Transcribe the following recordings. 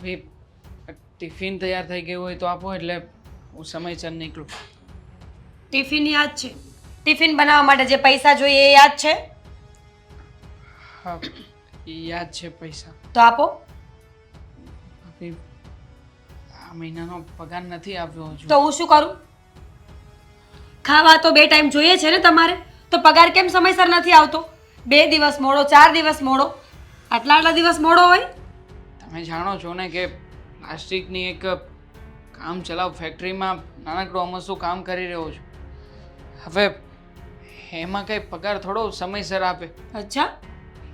ભાભી ટિફિન તૈયાર થઈ ગયું હોય તો આપો, એટલે હું સમયસર નીકળું. ટિફિન યાદ છે? ટિફિન બનાવવા માટે જે પૈસા જોઈએ એ યાદ છે? હા, યાદ છે પૈસા. તો આપો. ભાભી આ મહિનાનો પગાર નથી આવ્યો હજુ. તો હું શું કરું? ખાવા તો 2 ટાઈમ જોઈએ છે ને તમારે, તો પગાર કેમ સમયસર નથી આવતો? 2 દિવસ મોડો, 4 દિવસ મોડો, આટલા દિવસ મોડો હોય? તમે જાણો છો ને કે પ્લાસ્ટિકની એક કામ ચલાવ ફેક્ટરીમાં નાનકડું અમસ્તું કામ કરી રહ્યો છું. હવે એમાં કંઈ પગાર થોડો સમયસર આપે? અચ્છા,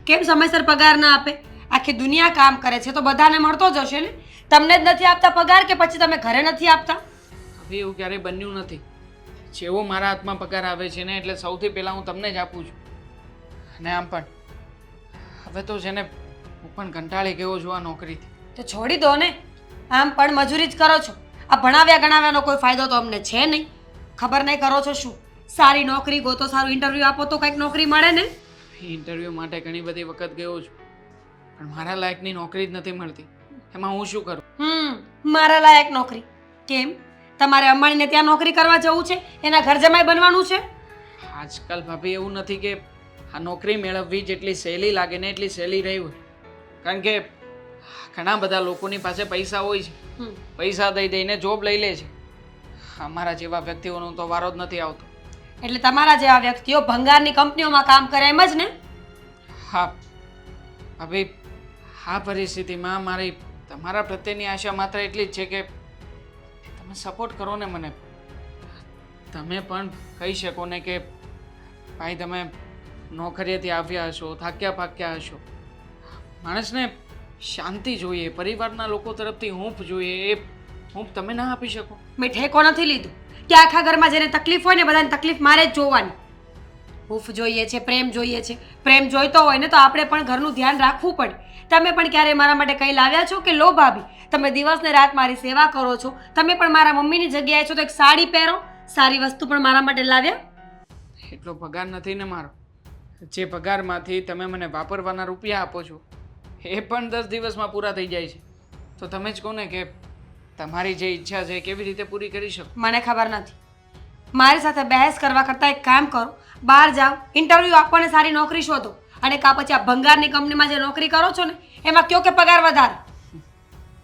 કેમ સમયસર પગાર ના આપે? આખી દુનિયા કામ કરે છે તો બધાને મળતો જ હશે ને. તમને જ નથી આપતા પગાર, કે પછી તમે ઘરે નથી આપતા? હવે એવું ક્યારેય બન્યું નથી. જેવો મારા હાથમાં પગાર આવે છે ને, એટલે સૌથી પહેલાં હું તમને જ આપું છું. અને આમ પણ હવે તો છે ને હું પણ કંટાળી ગયો છું આ નોકરીથી. તો છોડી દો ને. આમ પણ મજૂરી જ કરો છો. આ ભણાવ્યા ગણાવ્યાનો કોઈ ફાયદો તો અમને છે નહીં. ખબર નહીં કરો છો શું? સારી નોકરી ગોતો, સારું ઇન્ટરવ્યૂ આપો તો કંઈક નોકરી મળે ને. ઇન્ટરવ્યૂ માટે ઘણી બધી વખત ગયો છું, પણ મારા લાયકની નોકરી જ નથી મળતી. એમાં હું શું કરું? મારા લાયક નોકરી કેમ? તમારે અંબાણીને ત્યાં નોકરી કરવા જવું છે? એના ઘર જમાઈ બનવાનું છે? આજકાલ ભાભી એવું નથી કે આ નોકરી મેળવવી જેટલી સહેલી લાગે ને એટલી સહેલી રહી હોય. કારણ કે ઘણા બધા લોકોની પાસે પૈસા હોય છે, પૈસા દઈ દઈને જોબ લઈ લે છે. અમારા જેવા વ્યક્તિઓનો તો વારો જ નથી આવતો. એટલે તમારા જેવા વ્યક્તિઓ ભંગારની કંપનીઓમાં કામ કરે એમ જ ને? હા ભાભી, આ પરિસ્થિતિમાં મારી તમારા પ્રત્યેની આશા માત્ર એટલી જ છે કે તમે સપોર્ટ કરો ને મને. તમે પણ કહી શકો ને કે ભાઈ તમે નોકરીએથી આવ્યા હશો, થાક્યા પાક્યા હશો. માણસને શાંતિ જોઈએ, પરિવારના લોકો તરફથી હૂંફ જોઈએ. એ હૂંફ તમે ના આપી શકો? મેં ઠેકો નથી લીધું કે આખા ઘરમાં જેને તકલીફ હોય ને બધાને તકલીફ મારે જ જોવાની. હૂંફ જોઈએ છે, પ્રેમ જોઈએ છે. પ્રેમ જોઈતો હોય ને તો આપણે પણ ઘરનું ધ્યાન રાખવું પડે. તમે પણ ક્યારે મારા માટે કંઈ લાવ્યા છો કે લો ભાભી? તમે દિવસ ને રાત મારી સેવા કરો છો. તમે પણ મારા મમ્મીની જગ્યાએ છો તો એક સાડી પહેરો, સારી વસ્તુ પણ મારા માટે લાવ્યા? એટલો પગાર નથી ને મારો. જે પગારમાંથી તમે મને વાપરવાના રૂપિયા આપો છો એ પણ 10 દિવસમાં પૂરા થઈ જાય છે. તો તમે જ કહો ને કે તમારી જે ઈચ્છા છે કેવી રીતે પૂરી કરી શકો? મને ખબર નથી. મારી સાથે બહેસ કરવા કરતાં એક કામ કરો, બહાર જાઓ, ઇન્ટરવ્યૂ આપો ને સારી નોકરી શોધો. અને કાં પછી આ ભંગારની કંપનીમાં જે નોકરી કરો છો ને એમાં કયો કે પગાર વધારે.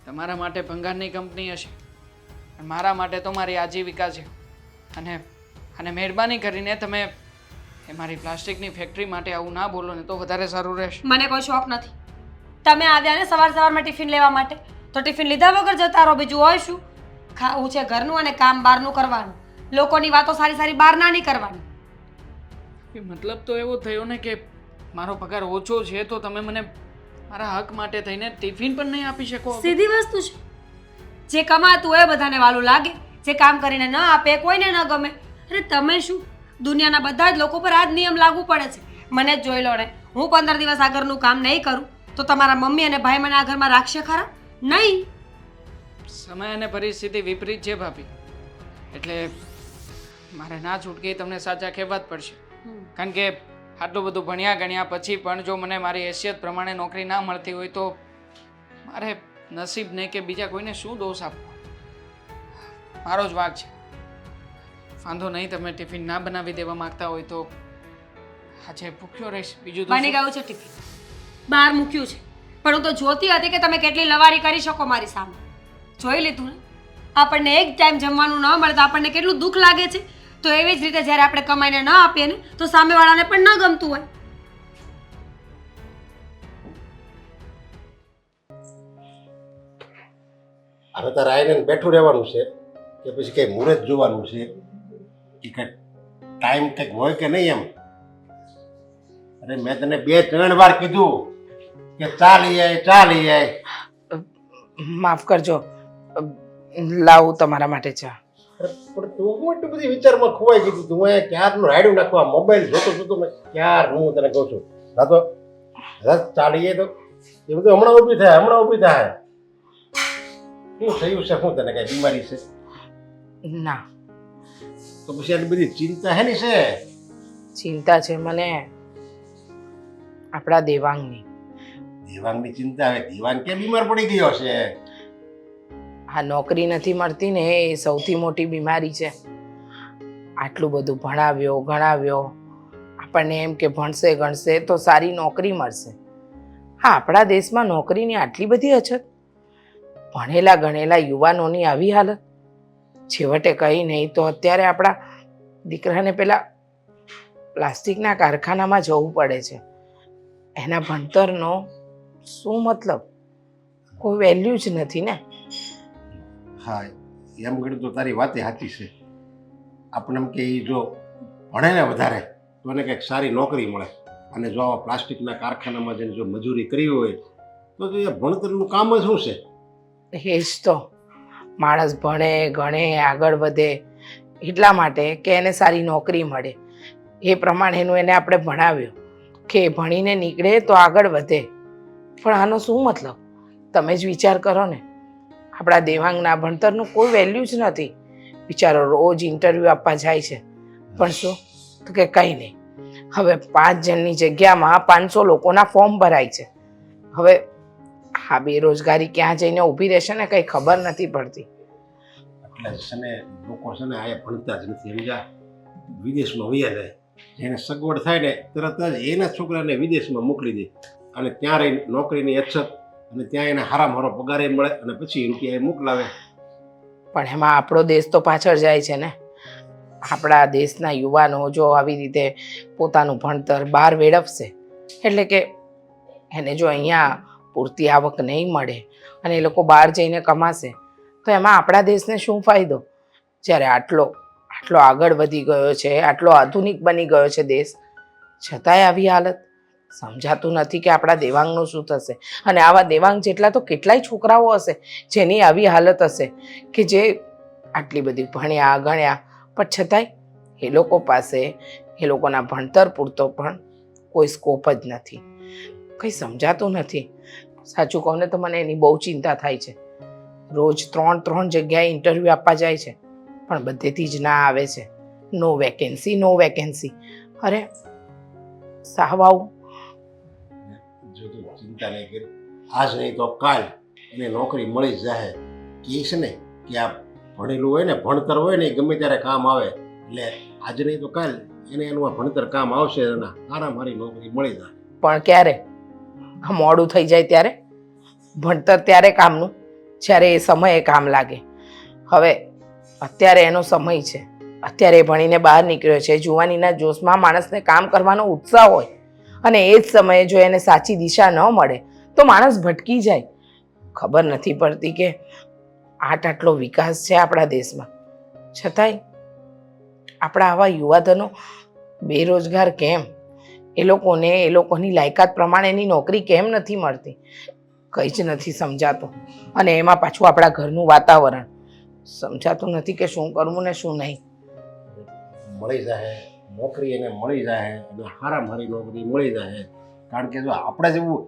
તમારા માટે ભંગારની કંપની હશે, પણ મારા માટે તો મારી આજીવિકા છે. અને મહેરબાની કરીને તમે એ મારી પ્લાસ્ટિકની ફેક્ટરી માટે આવું ના બોલો ને તો વધારે સારું રહેશે. મને કોઈ શોખ નથી. તમે આવ્યા ને સવારમાં ટિફિન લેવા માટે, તો ટિફિન લીધા વગર જતા રહો. બીજું હોય શું? ખાવું છે ઘરનું અને કામ બહારનું કરવાનું. લોકોની વાતો સારી સારી બહાર ના નહીં કરવાની. મતલબ તો એવો થયો ને કે મારો પગાર ઓછો છે તો તમે મને મારા હક માટે થઈને ટિફિન પણ નહીં આપી શકો? સીધી વસ્તુ છે. જે કમાતું હોય બધાને વાલું લાગે, જે કામ કરીને ન આપે કોઈને ન ગમે. અરે તમે શું, દુનિયાના બધા જ લોકો પર આ જ નિયમ લાગુ પડે છે. મને જ જોઈ લો ને, હું 15 દિવસ આ ઘરનું કામ નહીં કરું તો તમારા મમ્મી અને ભાઈ મને આ ઘરમાં રાખશે ખરા? નહીં. સમય અને પરિસ્થિતિ વિપરીત છે ભાભી, એટલે મારે ના છૂટકે તમને સાચા કહેવા જ પડશે. કારણ કે આટલું બધું ભણ્યા ગણ્યા પછી પણ જો મને મારી હેસિયત પ્રમાણે નોકરી ના મળતી હોય તો મારે નસીબને કે બીજા કોઈને શું દોષ આપવો? મારો જ વાંક છે. વાંધો નહીં, તમે ટિફિન ના બનાવી દેવા માંગતા હોય તો આજે ભૂખ્યો રહીશ. બીજું તો બની ગયું છે ટિફિન, બહાર મૂક્યું છે. પણ હું તો જોતી હતી કે તમે કેટલી લવારી કરી શકો મારી સામે. જોઈ લીધું ને? આપણને એક ટાઈમ જમવાનું ન મળે તો આપણને કેટલું દુઃખ લાગે છે. તો એવી જ રીતે જ્યારે આપણે કમાઈને ન આપીએ ને તો સામેવાળાને પણ ન ગમતું હોય. હવે તારે આવીને બેઠું રહેવાનું છે કે પછી કંઈ મુહૂર્ત જોવાનું છે કે કંઈક ટાઈમ કંઈક હોય કે નહીં એમ? અરે મેં તને 2-3 વાર કીધું કે ચાલી આય. માફ કરજો, લાવું તમારા માટે ચા. અરે પણ તું હું એટલી બધી વિચારમાં ખોવાઈ ગઈ તું. અહીંયા ક્યારનું રાયડું નાખવા મોબાઈલ જોતો મેં ક્યારનું હું તને કહું છું. હા તો ચાલીએ તો એ બધું હમણાં ઊભી થાય. શું થયું છે? શું તને કઈ બીમારી છે? ના, તો પછી આટલી બધી ચિંતા હે ને છે? ચિંતા છે મને આપણા દેવાંગની. દેવાંગની ચિંતા હવે? દેવાંગ કેમ બીમાર પડી ગયો છે? આ નોકરી નથી મળતી ને એ સૌથી મોટી બીમારી છે. આટલું બધું ભણાવ્યો ગણાવ્યો, આપણને એમ કે ભણશે ગણશે તો સારી નોકરી મળશે. હા, આપણા દેશમાં નોકરીની આટલી બધી અછત, ભણેલા ગણેલા યુવાનોની આવી હાલત. છેવટે કંઈ નહીં તો અત્યારે આપણા દીકરાને પેલા પ્લાસ્ટિકના કારખાનામાં જવું પડે છે. એના ભણતરનો શું મતલબ? કોઈ વેલ્યુ જ નથી ને. હા, એમ ગણ્યું તો તારી વાત સાચી છે. આપણે એમ કે એ જો ભણે ને વધારે તો એને કંઈક સારી નોકરી મળે, અને જો આવા પ્લાસ્ટિકના કારખાનામાં જઈને જો મજૂરી કરી હોય તો એ ભણતરનું કામ જ શું છે? એ જ તો, માણસ ભણે ગણે આગળ વધે એટલા માટે કે એને સારી નોકરી મળે. એ પ્રમાણેનું એને આપણે ભણાવ્યું કે ભણીને નીકળે તો આગળ વધે. પણ આનો શું મતલબ? તમે જ વિચાર કરો ને. આપણા દેવાંગના ભણતરનું કોઈ વેલ્યુ જ નથી. બિચારો રોજ ઇન્ટરવ્યૂ આપવા જાય છે, પણ શું તો કે કંઈ નહીં. હવે 5 જણની જગ્યામાં 500 લોકોના ફોર્મ ભરાય છે. હવે આ બેરોજગારી ક્યાં જઈને ઊભી રહેશે ને કંઈ ખબર નથી પડતી. એટલે છે ને લોકો છે ને આયા ભણતા જ નથી, સમજ્યા? વિદેશમાં વયા જાય. જેને સગવડ થાય ને તરત જ એના છોકરાને વિદેશમાં મોકલી દે, અને ત્યાં રહી નોકરીની અછત, અને ત્યાં એને હારામાં હારો પગારે મળે, અને પછી રૂપિયા એ મોકલાવે. પણ એમાં આપણો દેશ તો પાછળ જાય છે ને. આપણા દેશના યુવાનો જો આવી રીતે પોતાનું ભણતર બહાર વેડફશે, એટલે કે એને જો અહીંયા પૂરતી આવક નહીં મળે અને એ લોકો બહાર જઈને કમાશે, તો એમાં આપણા દેશને શું ફાયદો? જ્યારે આટલો આગળ વધી ગયો છે, આટલો આધુનિક બની ગયો છે દેશ, છતાંય આવી હાલત. સમજાતું નથી કે આપણા દેવાંગનું શું થશે. અને આવા દેવાંગ જેટલા તો કેટલાય છોકરાઓ હશે જેની આવી હાલત હશે કે જે આટલી બધી ભણ્યા ગણ્યા, પણ છતાંય એ લોકો પાસે એ લોકોના ભણતર પૂરતો પણ કોઈ સ્કોપ જ નથી. કંઈ સમજાતું નથી. સાચું કહું ને તો મને એની બહુ ચિંતા થાય છે. રોજ 3 જગ્યાએ ઇન્ટરવ્યૂ આપવા જાય છે, પણ બધેથી જ ના આવે છે. નો વેકેન્સી, નો વેકેન્સી. અરે સાવ આવું. જો તું ચિંતા નહીં કરી, આજ નહીં તો કાલ એને નોકરી મળી જ જાય. કે છે ને કે આ ભણેલું હોય ને, ભણતર હોય ને, એ ગમે ત્યારે કામ આવે. એટલે આજે નહીં તો કાલ એને એનું આ ભણતર કામ આવશે, અને હારામાં હારી નોકરી મળી જાય. પણ ક્યારે? આ મોડું થઈ જાય ત્યારે? ભણતર ત્યારે કામનું જ્યારે એ સમયે કામ લાગે. હવે અત્યારે એનો સમય છે, અત્યારે એ ભણીને બહાર નીકળ્યો છે. જુવાનીના જોશમાં માણસને કામ કરવાનો ઉત્સાહ હોય, અને એ જ સમયે જો એને સાચી દિશા ન મળે તો માણસ ભટકી જાય. ખબર નથી પડતી કે આટલો વિકાસ છે આપણા દેશમાં, છતાંય આપણા આવા યુવાધનો બેરોજગાર કેમ? એ લોકોની લાયકાત પ્રમાણેની નોકરી કેમ નથી મળતી? કંઈ જ નથી સમજાતું. અને એમાં પાછું આપણા ઘરનું વાતાવરણ સમજાતું નથી કે શું કરવું ને શું નહીં. મળી જાય નોકરી, એને મળી જાય, અને હારામાં હારી નોકરી મળી જાય. કારણ કે જો આપણે જેવું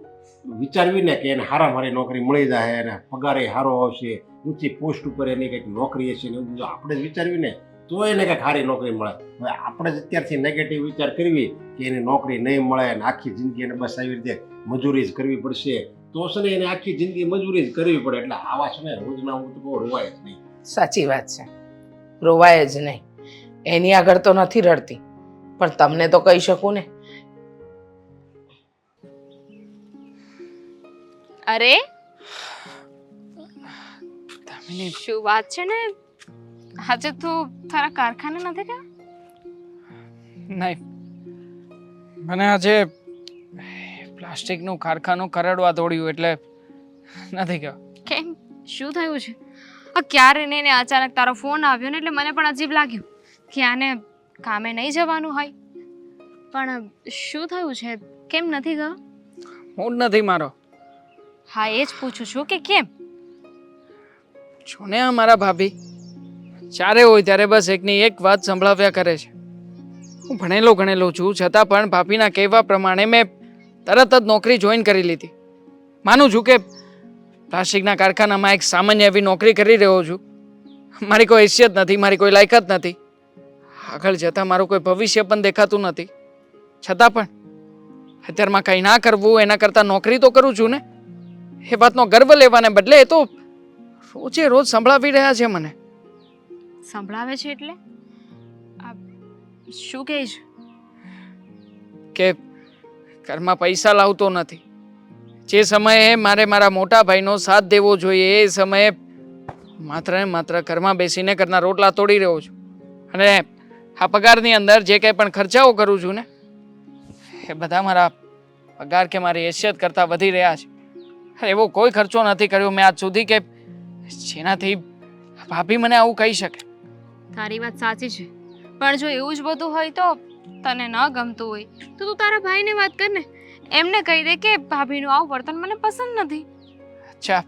વિચારવી ને કે એને હારામાં હારી નોકરી મળી જાય, અને પગારે સારો આવશે, ઊંચી પોસ્ટ ઉપર એની કંઈક નોકરી હશે ને, જો આપણે જ વિચારવી ને તો એને કંઈક સારી નોકરી મળે. હવે આપણે જ અત્યારથી નેગેટિવ વિચાર કરવી કે એને નોકરી નહીં મળે અને આખી જિંદગી એને બસ આવી રીતે મજૂરી જ કરવી પડશે, તો છે ને એને આખી જિંદગી મજૂરી જ કરવી પડે. એટલે આવા છે ને રોજના હું તો બહુ રોવાય જ નહીં. સાચી વાત છે, રોવાય જ નહીં. એની આગળ તો નથી રડતી, પણ તમને તો કહી શકું ને. અરે દામિની, શું વાત છે ને, આજે તું તારા કારખાને નથી ગયા? નહીં, મને આજે પ્લાસ્ટિકનું કારખાનું કરડવા દોડ્યું એટલે નથી ગયો. કેમ, શું થયું છે? ક્યારે ને અચાનક તારો ફોન આવ્યો ને એટલે મને પણ અજીબ લાગ્યું કે આને કામે નહીં જવાનું હોય. પણ શું થયું છે, કેમ નથી ગયો? મૂડ નથી મારો. હા, એ જ પૂછું છું કે કેમ. છો ને અમારા ભાભી, જ્યારે હોય ત્યારે બસ એકની એક વાત સંભળાવ્યા કરે છે. હું ભણેલો છું, છતાં પણ ભાભીના કહેવા પ્રમાણે મેં તરત જ નોકરી જોઈન કરી લીધી. માનું છું કે પ્લાસ્ટિકના કારખાનામાં એક સામાન્ય એવી નોકરી કરી રહ્યો છું. મારી કોઈ હેસિયત નથી, મારી કોઈ લાયકાત નથી, આગળ જતાં મારું કોઈ ભવિષ્ય પણ દેખાતું નથી. છતાં પણ અત્યારમાં કંઈ ના કરવું એના કરતાં નોકરી તો કરું છું ને. એ વાતનો ગર્વ લેવાને બદલે એ તો રોજે રોજ સંભળાવી રહ્યા છે મને. સંભળાવે છે એટલે આ શું કહે છે? કે ઘરમાં પૈસા લાવતો નથી. જે સમયે મારે મારા મોટા ભાઈનો સાથ દેવો જોઈએ એ સમયે માત્ર ને માત્ર ઘરમાં બેસીને ઘરના રોટલા તોડી રહ્યો છું. અને આ પગારની અંદર જે કંઈ પણ ખર્ચાઓ કરું છું ને એ બધા મારા પગાર કે મારી હેસિયત કરતાં વધી રહ્યા છે. એવો કોઈ ખર્ચો નથી કર્યો મેં આજ સુધી કે જેનાથી ભાભી મને આવું કહી શકે. તારી વાત સાચી છે, પણ જો એવું જ બધું હોય તો તને ન ગમતું હોય તો તું તારા ભાઈને વાત કર ને. એમને કહી દે કે ભાભીનું આવું વર્તન મને પસંદ નથી. અચ્છા,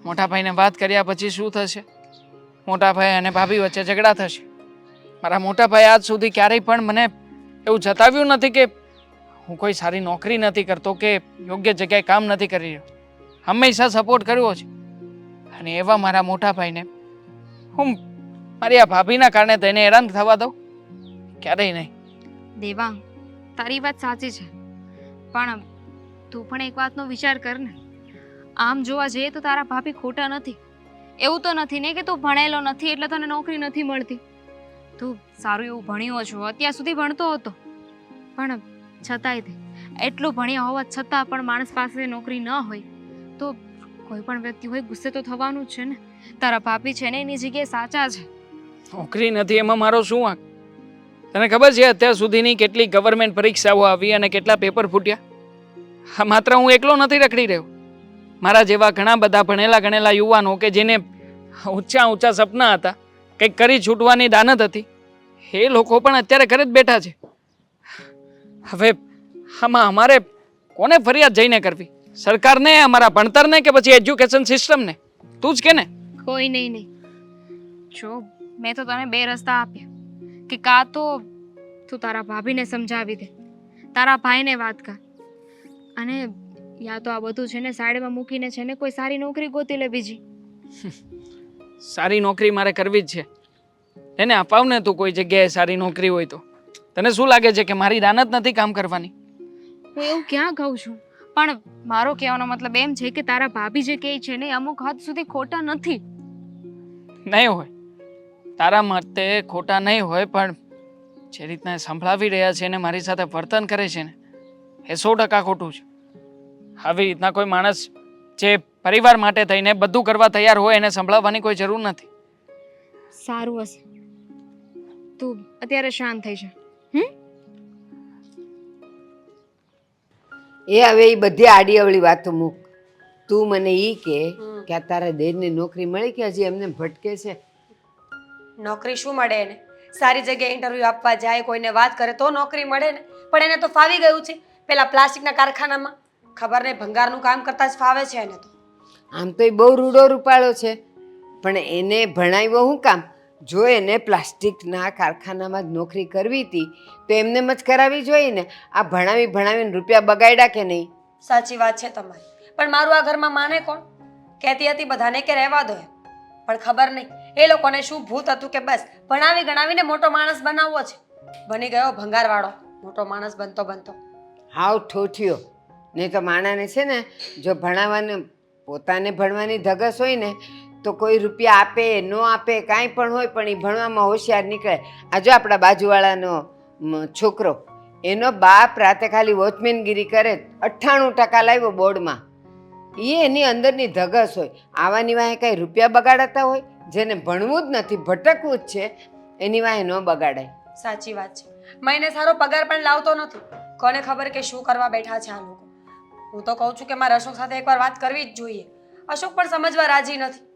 મોટા ભાઈને વાત કર્યા પછી શું થશે? મોટા ભાઈ અને ભાભી વચ્ચે ઝઘડા થશે. મારા મોટા ભાઈ આજ સુધી ક્યારેય પણ મને એવું જતાવ્યું નથી કે હું કોઈ સારી નોકરી નથી કરતો કે યોગ્ય જગ્યાએ કામ નથી કરી રહ્યો. હંમેશા સપોર્ટ કર્યો છે. અને એવા મારા મોટા ભાઈને હું મારી આ ભાભીના કારણે તેને હેરાન થવા દઉં? ક્યારેય નહીં. દેવાંગ, તારી વાત સાચી છે, પણ તું પણ એક વાતનો વિચાર કર ને. આમ જોવા જઈએ તો તારા ભાભી ખોટા નથી. એવું તો નથી ને કે તું ભણેલો નથી એટલે તને નોકરી નથી મળતી. તું સારું એવું ભણ્યો છો, અત્યાર સુધી ભણતો હતો, પણ છતાંય તે એટલું ભણ્યા હોવા છતાં પણ માણસ પાસે નોકરી ન હોય તો કોઈ પણ વ્યક્તિ હોય ગુસ્સે તો થવાનું જ છે ને. તારા ભાભી છે ને એની જગ્યાએ સાચા છે. નોકરી નથી એમાં મારો શું વાંક? તને ખબર છે અત્યાર સુધીની કેટલી ગવર્મેન્ટ પરીક્ષાઓ આવી અને કેટલા પેપર ફૂટ્યા? હા, માત્ર હું એકલો નથી રખડી રહ્યો. મારા જેવા ઘણા બધા ભણેલા ગણેલા યુવાનો કે જેને ઊંચા ઊંચા સપના હતા, કંઈક કરી છૂટવાની દાનત હતી, એ લોકો પણ અત્યારે ઘરે જ બેઠા છે. હવે આમાં અમારે કોને ફરિયાદ જઈને કરવી? સરકારને, અમારા ભણતરને, કે પછી એજ્યુકેશન સિસ્ટમને? તું જ કે ને. કોઈ નહીં નહીં. જો મેં તો તને બે રસ્તા આપ્યા કે કાં તો તું તારા ભાભીને સમજાવી દે, તારા ભાઈને વાત કર, અને યા તો આ બધું છે ને સાઈડમાં મૂકીને છે ને કોઈ સારી નોકરી ગોતી લે બીજી. સારી નોકરી મારે કરવી જ છે. એને અપાવ ને તું કોઈ જગ્યાએ સારી નોકરી હોય તો. તને શું લાગે છે કે મારી દાનત નથી કામ કરવાની? હું એવું ક્યાં કહું છું, પણ મારો કહેવાનો મતલબ એમ છે કે તારા ભાભી જે કહે છે ને એ અમુક હદ સુધી ખોટા નથી. નહીં હોય, તારા મતે ખોટા નહીં હોય, પણ જે રીતના સંભળાવી રહ્યા છે ને મારી સાથે વર્તન કરે છે ને એ 100% ખોટું છે. આવી રીતના કોઈ માણસ જે પરિવાર માટે થઈને બધું કરવા તૈયાર હોય એને સંભળાવવાની કોઈ જરૂર નથી. સારું હશે, તું અત્યારે શાંત થઈ જા. એ હવે એ બધી આડી અવળી વાતો મૂક. તું મને ઈ કે આ તારા દેરની નોકરી મળી કે હજી એમને ભટકે છે? નોકરી શું મળે એને? સારી જગ્યાએ ઇન્ટરવ્યૂ આપવા જાય, કોઈને વાત કરે તો નોકરી મળે ને. પણ એને તો ફાવી ગયું છે પેલા પ્લાસ્ટિકના કારખાનામાં. ખબર નહીં, ભંગારનું કામ કરતા જ ફાવે છે એને તો. આમ તો એ બહુ રૂડો રૂપાળો છે, પણ એને ભણાવ્યો શું કામ? જો એને પ્લાસ્ટિકના કારખાનામાં જ નોકરી કરવી હતી તો એમને જ કરાવી જોઈએ ને. આ ભણાવીને રૂપિયા બગાડ્યા કે નહીં? સાચી વાત છે તમારી, પણ મારું આ ઘરમાં માને કોણ? કહેતી હતી બધાને કે રહેવા દો એમ, પણ ખબર નહીં એ લોકોને શું ભૂત હતું કે બસ ભણાવી ગણાવીને મોટો માણસ બનાવવો છે. બની ગયો ભંગારવાળો મોટો માણસ બનતો બનતો. હાવ ઠોઠિયો. નહીં તો માણાને છે ને જો ભણાવવાનું પોતાને ભણવાની ધગસ હોય ને તો કોઈ રૂપિયા આપે ન આપે કાંઈ પણ હોય, પણ એ ભણવામાં હોશિયાર નીકળે. આ જો આપણા બાજુવાળાનો છોકરો, એનો બાપ રાતે ખાલી વોચમેનગીરી કરે, 98% લાવ્યો બોર્ડમાં. એ એની અંદરની ધગસ હોય. આવાની વાહે કાંઈ રૂપિયા બગાડાતા હોય? જેને ભણવું જ નથી, ભટકવું જ છે, એની વાહે ન બગાડાય. સાચી વાત છે. મહિને સારો પગાર પણ લાવતો નથી. કોને ખબર કે શું કરવા બેઠા છે આ લોકો. હું તો કહું છું કે મારે અશોક સાથે એકવાર વાત કરવી જ જોઈએ. અશોક પણ સમજવા રાજી નથી.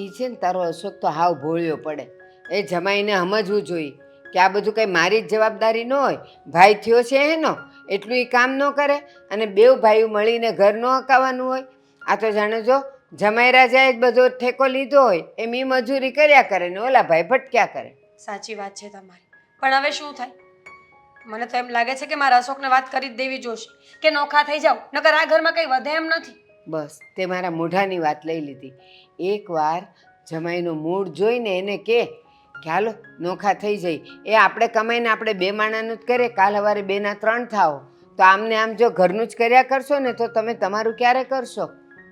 એ છે ને તારો અશોક તો હાવ ભોળ્યો પડે. એ જમાઈને સમજવું જોઈએ કે આ બધું કંઈ મારી જ જવાબદારી ન હોય. ભાઈ થયો છે એનો, એટલું એ કામ ન કરે અને બેવ ભાઈઓ મળીને ઘર ન હકાવવાનું હોય. આ તો જાણે જો જમાઈ રાજાએ જ બધો ઠેકો લીધો હોય એમ એ મજૂરી કર્યા કરે ને ઓલા ભાઈ ભટક્યા કરે. સાચી વાત છે તમારી, પણ હવે શું થાય? મને તો એમ લાગે છે કે મારા અશોકને વાત કરી જ દેવી જોશે કે નોખા થઈ જાવ, નકર આ ઘરમાં કંઈ વધે એમ નથી. બસ તે મારા મોઢાની વાત લઈ લીધી. એકવાર જમાઈનો મૂડ જોઈને એને કે હાલો નોખા થઈ જઈ. એ આપણે કમાઈને આપણે બે માણાનું જ કરીએ, કાલ સવારે 2 ના 3 થાઓ. તો આમને આમ જો ઘરનું જ કર્યા કરશો ને તો તમે તમારું ક્યારે કરશો?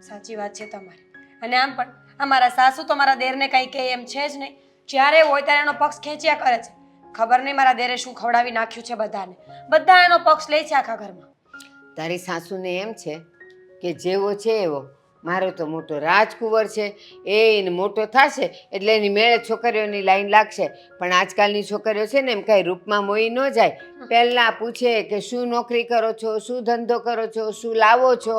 સાચી વાત છે તમારી. અને આમ પણ અમારા સાસુ તો મારા દેરને કંઈ કહે એમ છે જ નહીં. જ્યારે હોય ત્યારે એનો પક્ષ ખેંચ્યા કરે છે. ખબર નહીં મારા દેરે શું ખવડાવી નાખ્યું છે બધાને. બધા એનો પક્ષ લે છે આખા ઘરમાં. તારી સાસુને એમ છે કે જેવો છે એવો. મારો તો મોટો રાજકુંવર છે, એને મોટો થશે એટલે એની મેળે છોકરીઓની લાઈન લાગશે. પણ આજકાલની છોકરીઓ છે ને એમ કાંઈ રૂપમાં મોઈ ન જાય. પહેલાં પૂછે કે શું નોકરી કરો છો, શું ધંધો કરો છો, શું લાવો છો.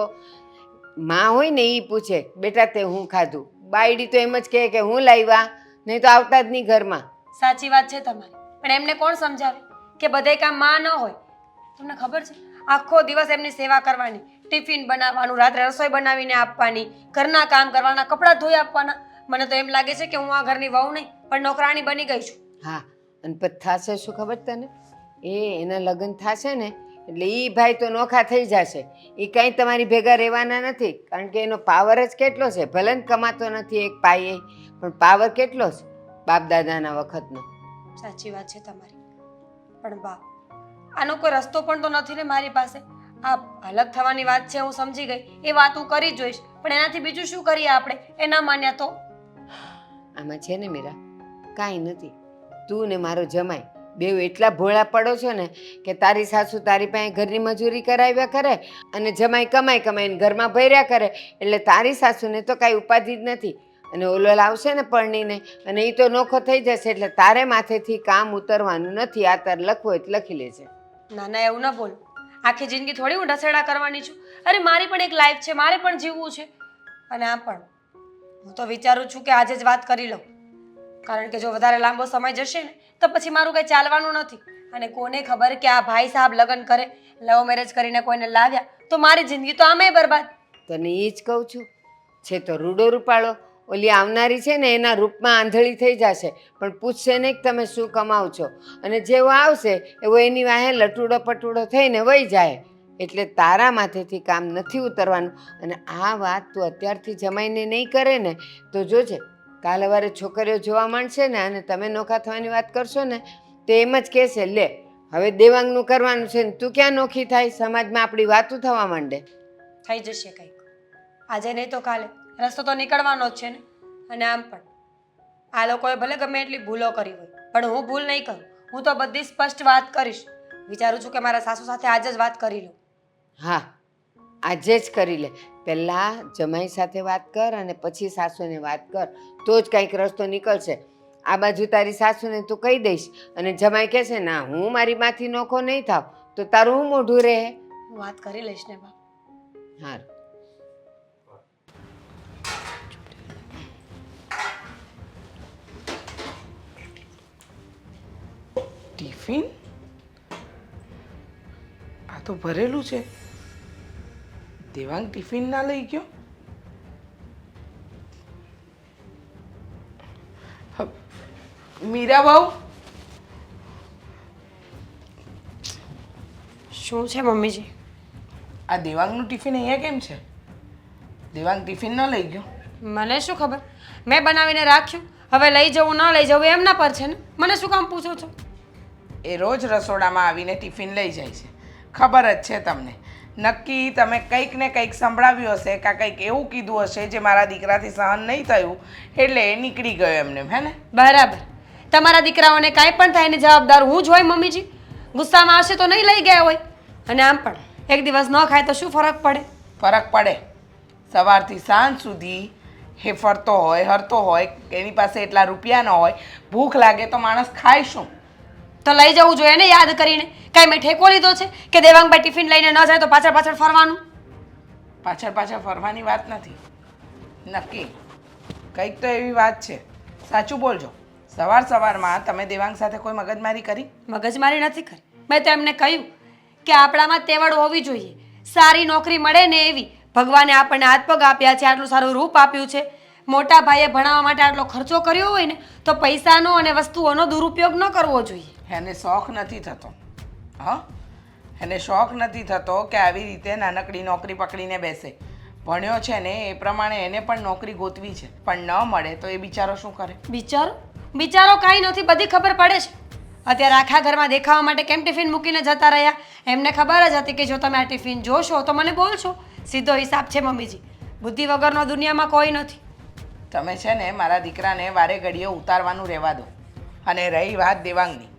માં હોય ને એ પૂછે બેટા તે હું ખાધું. બાયડી તો એમ જ કહે કે હું લાવ્યા, નહીં તો આવતા જ નહીં ઘરમાં. સાચી વાત છે તમારી, પણ એમને કોણ સમજાવે કે બધે કામ માં ન હોય. તમને ખબર છે આખો દિવસ એમની સેવા કરવાની, ટિફિન બનાવવાનું, રાત્રે રસોઈ બનાવીને આપવાની, ઘરના કામ કરવાના, કપડાં ધોઈ આપવાના. મને તો એમ લાગે છે કે હું આ ઘરની વહુ નહીં પણ નોકરાણી બની ગઈ છું. હા, અને પછી થશે શું ખબર તને? એના લગ્ન થશે ને એટલે એ ભાઈ તો નોખા થઈ જશે. એ કંઈ તમારી ભેગા રહેવાના નથી, કારણ કે એનો પાવર જ કેટલો છે. ભલે ને કમાતો નથી એક પાયે, પણ પાવર કેટલો છે બાપ દાદાના વખતનો. સાચી વાત છે તમારી, પણ બા આનો કોઈ રસ્તો પણ તો નથી ને મારી પાસે. આ અલગ થવાની વાત છે, હું સમજી ગઈ, એ વાત હું કરી જોઈશ, પણ એનાથી બીજું શું કરીએ આપણે? એ ના માન્યા તો? આમાં છે ને મીરા, કાંઈ નથી. તું ને મારો જમાઈ બેવ એટલા ભોળા પડો છો ને કે તારી સાસુ તારી પાસે ઘરની મજૂરી કરાવ્યા કરે અને જમાઈ કમાઈ કમાઈને ઘરમાં ભર્યા કરે, એટલે તારી સાસુને તો કાંઈ ઉપાધિ જ નથી. અને ઓલો લાવશે ને પરણીને અને એ તો નોખો થઈ જશે એટલે તારે માથેથી કામ ઉતરવાનું નથી. આ તાર લખવું હોય તો લખી લેજે. ના ના, એવું ના બોલ. આખી જિંદગી થોડી હું ઢસેડા કરવાની છું. અરે મારી પણ એક લાઈફ છે, મારે પણ જીવવું છે. અને આમ પણ હું તો વિચારું છું કે આજે જ વાત કરી લઉં, કારણ કે જો વધારે લાંબો સમય જશે ને તો પછી મારું કંઈ ચાલવાનું નથી. અને કોને ખબર કે આ ભાઈ સાહેબ લગ્ન કરે, લવ મેરેજ કરીને કોઈને લાવ્યા તો મારી જિંદગી તો આમે બરબાદ. તને એ જ કહું છું. છે તો રૂડો રૂપાળો, ઓલી આવનારી છે ને એના રૂપમાં આંધળી થઈ જશે, પણ પૂછશે નહીં કે તમે શું કમાવ છો. અને જેવો આવશે એવો એની વાહે લટુડો પટુડો થઈને વહી જાય. એટલે તારા માથેથી કામ નથી ઉતરવાનું. અને આ વાત તું અત્યારથી જમાઈને નહીં કરે ને તો જોજે કાલે વારે છોકરીઓ જોવા માંડશે ને અને તમે નોખા થવાની વાત કરશો ને તો એમ જ કહેશે લે હવે દેવાંગનું કરવાનું છે ને તું ક્યાં નોખી થાય. સમાજમાં આપણી વાતું થવા માંડે. થઈ જશે કંઈક, આજે નહીં તો કાલે રસ્તો તો નીકળવાનો જ છે ને. અને આમ પણ આ લોકોએ ભલે ગમે એટલી ભૂલો કરી હોય, પણ હું ભૂલ નહીં કરું. હું તો બધી સ્પષ્ટ વાત કરીશ. વિચારું છું કે મારા સાસુ સાથે આજે જ વાત કરી લઉં. હા, આજે જ કરી લે. પહેલાં જમાઈ સાથે વાત કર અને પછી સાસુને વાત કર, તો જ કંઈક રસ્તો નીકળશે. આ બાજુ તારી સાસુને તું કહી દઈશ અને જમાઈ કહેશે ના હું મારી માંથી નોખો નહીં થાવ તો તારું હું મોઢું રહે. હું વાત કરી લઈશ ને બા. હા, ટિફિન આ તો ભરેલું છે. દેવાંગ ટિફિન ના લઈ ગયો. મીરા બહુ શું છે મમ્મીજી? આ દેવાંગનું ટિફિન અહીંયા કેમ છે? દેવાંગ ટિફિન ન લઈ ગયો? મને શું ખબર, મેં બનાવીને રાખ્યું. હવે લઈ જવું ન લઈ જવું એમના પર છે ને, મને શું કામ પૂછો છો? એ રોજ રસોડામાં આવીને ટિફિન લઈ જાય છે. ખબર જ છે તમને. નક્કી તમે કંઈક ને કંઈક સંભળાવ્યું હશે કાં કંઈક એવું કીધું હશે જે મારા દીકરાથી સહન નહીં થયું એટલે એ નીકળી ગયો એમને, હે ને? બરાબર. તમારા દીકરાઓને કાંઈ પણ થાય એની જવાબદાર હું જ હોય મમ્મીજી. ગુસ્સામાં હશે તો નહીં લઈ ગયા હોય. અને આમ પણ એક દિવસ ન ખાય તો શું ફરક પડે? ફરક પડે. સવારથી સાંજ સુધી એ ફરતો હોય હરતો હોય, એની પાસે એટલા રૂપિયા ન હોય, ભૂખ લાગે તો માણસ ખાય શું? તો લઈ જવું જોઈએ ને યાદ કરીને. કાંઈ મેં ઠેકો લીધો છે કે દેવાંગભાઈ ટિફિન લઈને ન જાય તો પાછળ પાછળ ફરવાનું? પાછળ પાછળ ફરવાની વાત નથી. નક્કી કંઈક તો એવી વાત છે. સાચું બોલજો. સવારમાં તમે દેવાંગ સાથે કોઈ મગજમારી કરી? મગજમારી નથી કરી. મેં તો એમને કહ્યું કે આપણામાં તેવડ હોવી જોઈએ, સારી નોકરી મળે ને એવી. ભગવાને આપણને હાથ પગ આપ્યા છે, આટલું સારું રૂપ આપ્યું છે. મોટા ભાઈએ ભણાવવા માટે આટલો ખર્ચો કર્યો હોય ને તો પૈસાનો અને વસ્તુઓનો દુરુપયોગ ન કરવો જોઈએ. એને શોખ નથી થતો. હા, એને શોખ નથી થતો કે આવી રીતે નાનકડી નોકરી પકડીને બેસે. ભણ્યો છે ને એ પ્રમાણે એને પણ નોકરી ગોતવી છે, પણ ન મળે તો એ બિચારો શું કરે? બિચારો કાંઈ નથી, બધી ખબર પડે છે. અત્યારે આખા ઘરમાં દેખાવા માટે કેમ ટિફિન મૂકીને જતા રહ્યા? એમને ખબર જ હતી કે જો તમે આ ટિફિન જોશો તો મને બોલશો. સીધો હિસાબ છે મમ્મીજી. બુદ્ધિ વગરનો દુનિયામાં કોઈ નથી. તમે છે ને મારા દીકરાને વારે ઘડીએ ઉતારવાનું રહેવા દો. અને રહી વાત દેવાંગની,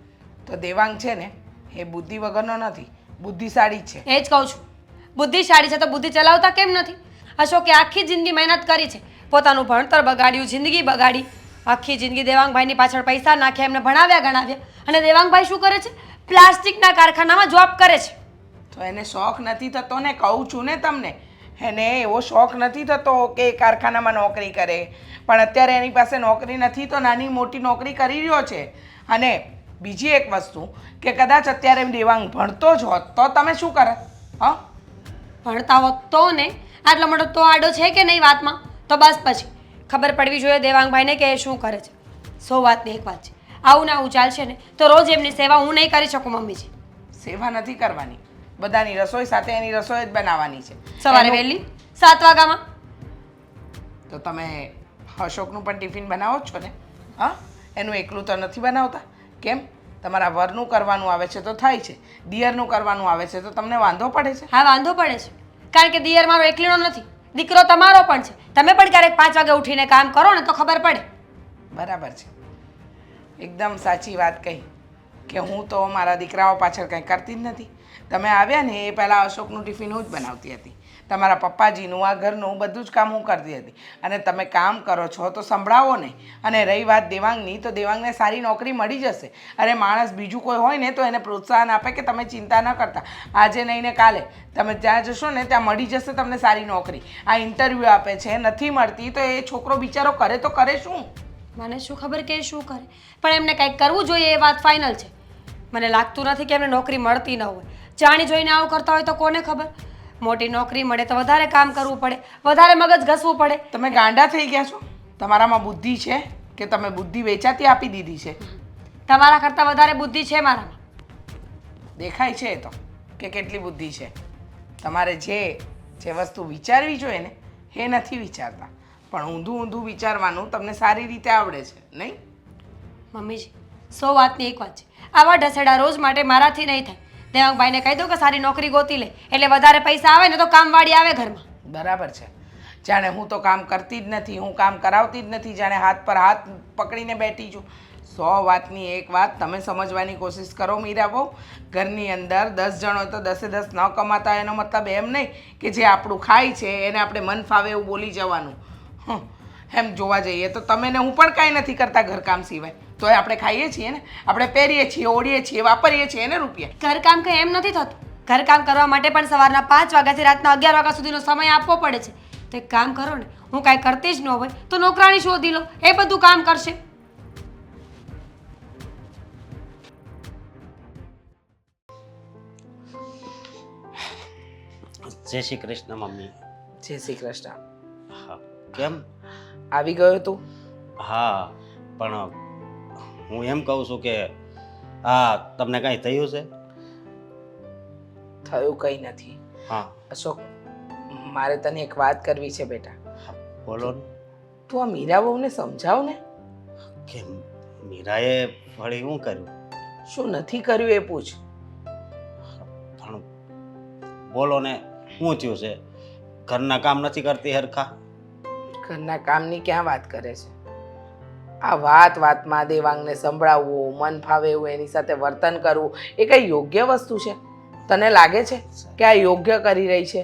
તો દેવાંગ છે ને એ બુદ્ધિ વગરનો નથી, બુદ્ધિશાળી જ છે. એ જ કહું છું, બુદ્ધિશાળી છે તો બુદ્ધિ ચલાવતા કેમ નથી? અશોકે આખી જિંદગી મહેનત કરી છે, પોતાનું ભણતર બગાડ્યું, જિંદગી બગાડી, આખી જિંદગી દેવાંગભાઈની પાછળ પૈસા નાખ્યા, એમને ભણાવ્યા ગણાવ્યા, અને દેવાંગભાઈ શું કરે છે? પ્લાસ્ટિકના કારખાનામાં જોબ કરે છે. તો એને શોખ નથી થતો ને, કહું છું ને તમને, એને એવો શોખ નથી થતો કે એ કારખાનામાં નોકરી કરે, પણ અત્યારે એની પાસે નોકરી નથી તો નાની મોટી નોકરી કરી રહ્યો છે. અને બીજી એક વસ્તુ કે કદાચ અત્યારે દેવાંગ ભણતો જ હોત તો તમે શું કરત? હા, ભણતા હોત તો ને, આટલો મોટો તો આડો છે કે નહીં વાતમાં, તો બસ પછી ખબર પડવી જોઈએ દેવાંગભાઈને કે એ શું કરે છે. 100 વાતની એક વાત છે, આવું ને આવું ચાલશે ને તો રોજ એમની સેવા હું નહીં કરી શકું મમ્મીજી. સેવા નથી કરવાની, બધાની રસોઈ સાથે એની રસોઈ જ બનાવવાની છે. સવારે વહેલી 7 વાગ્યામાં. તો તમે અશોકનું પણ ટિફિન બનાવો જ છો ને? હા, એનું એકલું તો નથી બનાવતા. કેમ? તમારા વરનું કરવાનું આવે છે તો થાય છે, દિયરનું કરવાનું આવે છે તો તમને વાંધો પડે છે? હા, વાંધો પડે છે, કારણ કે દિયર મારો એકલીનો નથી, દીકરો તમારો પણ છે. તમે પણ ક્યારેક 5 વાગે ઉઠીને કામ કરો ને તો ખબર પડે. બરાબર છે, એકદમ સાચી વાત કહી કે હું તો મારા દીકરાઓ પાછળ કંઈ કરતી જ નથી. તમે આવ્યા ને એ પહેલાં અશોકનું ટિફિન હું જ બનાવતી હતી, તમારા પપ્પાજીનું, આ ઘરનું બધું જ કામ હું કરતી હતી. અને તમે કામ કરો છો તો સંભળાવો નહીં. અને રહી વાત દેવાંગની, તો દેવાંગને સારી નોકરી મળી જશે. અરે માણસ બીજું કોઈ હોય ને તો એને પ્રોત્સાહન આપે કે તમે ચિંતા ન કરતા, આજે નહીં ને કાલે તમે ત્યાં જશો ને ત્યાં મળી જશે તમને સારી નોકરી. આ ઇન્ટરવ્યૂ આપે છે, નથી મળતી તો એ છોકરો બિચારો કરે તો કરે શું? મને શું ખબર કે એ શું કરે, પણ એમને કંઈક કરવું જોઈએ એ વાત ફાઇનલ છે. મને લાગતું નથી કે એમને નોકરી મળતી ન હોય. જાણી જોઈને આવું કરતા હોય તો કોને ખબર? મોટી નોકરી મળે તો વધારે કામ કરવું પડે, વધારે મગજ ઘસવું પડે. તમે ગાંડા થઈ ગયા છો? તમારામાં બુદ્ધિ છે કે તમે બુદ્ધિ વેચાતી આપી દીધી છે? તમારા કરતાં વધારે બુદ્ધિ છે મારામાં. દેખાય છે એ તો કે કેટલી બુદ્ધિ છે. તમારે જે વસ્તુ વિચારવી જોઈએ ને એ નથી વિચારતા, પણ ઊંધું ઊંધું વિચારવાનું તમને સારી રીતે આવડે છે નહીં? મમ્મીજી, 100 વાતની એક વાત છે, આવા ઢસેડા રોજ માટે મારાથી નહીં થાય. દેવાંગભાઈને કહી દો કે સારી નોકરી ગોતી લે, એટલે વધારે પૈસા આવે ને તો કામવાળી આવે ઘરમાં. બરાબર છે, જાણે હું તો કામ કરતી જ નથી, હું કામ કરાવતી જ નથી, જાણે હાથ પર હાથ પકડીને બેઠી છું. 100 વાતની એક વાત તમે સમજવાની કોશિશ કરો મીરા બહુ. ઘરની અંદર 10 જણ હોય તો 10 ન કમાતા, એનો મતલબ એમ નહીં કે જે આપણું ખાય છે એને આપણે મન ફાવે એવું બોલી જવાનું. એમ જોવા જઈએ તો તમે ને હું પણ કાંઈ નથી કરતા ઘરકામ સિવાય, તોય આપણે ખાઈએ છીએ ને, આપણે પહેરીએ છીએ, ઓળીએ છીએ, વાપરીએ છીએ એને રૂપિયા. ઘરકામ કંઈ એમ નથી થતું. ઘરકામ કરવા માટે પણ સવારના 5 વાગ્યાથી રાતના 11 વાગ્યા સુધીનો સમય આપવો પડે છે. તો એક કામ કરો ને, હું કાંઈ કરતી જ ન હોય તો નોકરાણી શોધી લો, એ બધું કામ કરશે. જય શ્રી કૃષ્ણ મમ્મી. જય શ્રી કૃષ્ણ. હા, કેમ આવી ગયો તું? હા, પણ હું એમ કહું છું કે હા તમને કાંઈ થયું છે? થયું કંઈ નથી. હા, અશોક, મારે તને એક વાત કરવી છે બેટા. બોલો ને. તું આ મીરા બહુને સમજાવ ને. કે મીરાએ વળી શું કર્યું? શું નથી કર્યું એ પૂછ. પણ બોલો ને, શું થયું છે? ઘરના કામ નથી કરતી હરખા? ઘરના કામની ક્યાં વાત કરે છે? આ વાતમાં દેવાંગને સંભળાવવું, મન ફાવે એવું એની સાથે વર્તન કરવું એ કઈ યોગ્ય વસ્તુ છે? તને લાગે છે કે આ યોગ્ય કરી રહી છે?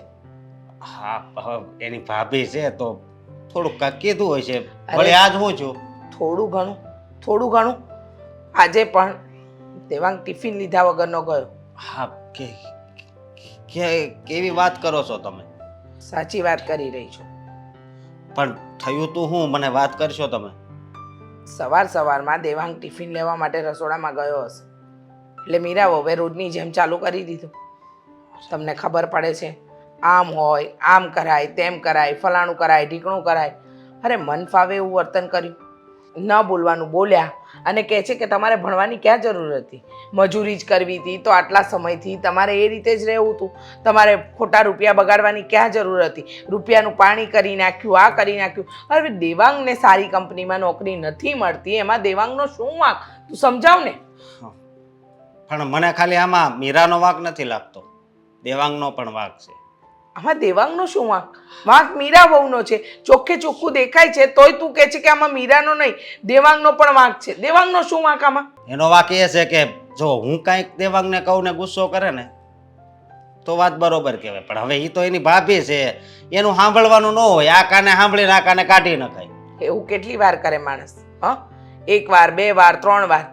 હા, એની ભાભી છે તો થોડુંક કાંઈક કીધું હોય છે. વળી આજ હું છું. થોડું ઘણું આજે પણ દેવાંગ ટિફિન લીધા વગરનો ગયો. હા, કેવી વાત કરો છો તમે? સાચી વાત કરી રહી છું. પણ થયું તું હું, મને વાત કરશો તમે? સવારમાં દેવાંગ ટિફિન લેવા માટે રસોડામાં ગયો હશે એટલે મીરા હવે રોજની જેમ ચાલુ કરી દીધું. તમને ખબર પડે છે, આમ હોય, આમ કરાય, તેમ કરાય, ફલાણું કરાય, ઢીકણું કરાય. અરે મન ફાવે એવું વર્તન કર્યું, ન બોલવાનું બોલ્યા. અને કહે છે કે તમારે ભણવાની ક્યાં જરૂર હતી, મજૂરી જ કરવી હતી તો આટલા સમયથી તમારે એ રીતે જ રહેવું હતું. તમારે ખોટા રૂપિયા બગાડવાની ક્યાં જરૂર હતી, રૂપિયાનું પાણી કરી નાખ્યું, આ કરી નાખ્યું. હવે દેવાંગને સારી કંપનીમાં નોકરી નથી મળતી, એમાં દેવાંગનો શું વાંક? તું સમજાવ ને. પણ મને ખાલી આમાં મીરાનો વાંક નથી લાગતો, દેવાંગનો પણ વાંક છે. આમાં દેવાંગનો શું વાંક? વાંક મીરા વહુનો છે. ચોખ્ખે ચોખ્ખું દેખાય છે તોય તું કહે છે કે આમાં મીરાનો નહીં દેવાંગનો પણ વાંક છે. દેવાંગનો શું વાંક આમાં? એનો વાક એ છે કે જો હું કાંઈક દેવાંગને કહું ને ગુસ્સો કરે ને તો વાત બરોબર કહેવાય, પણ હવે એ તો એની ભાભી છે, એનું સાંભળવાનું ન હોય. આ કાને સાંભળીને આ કાને કાઢી નખાય. એવું કેટલી વાર કરે માણસ? હ, એક વાર, બે વાર, 3 વાર,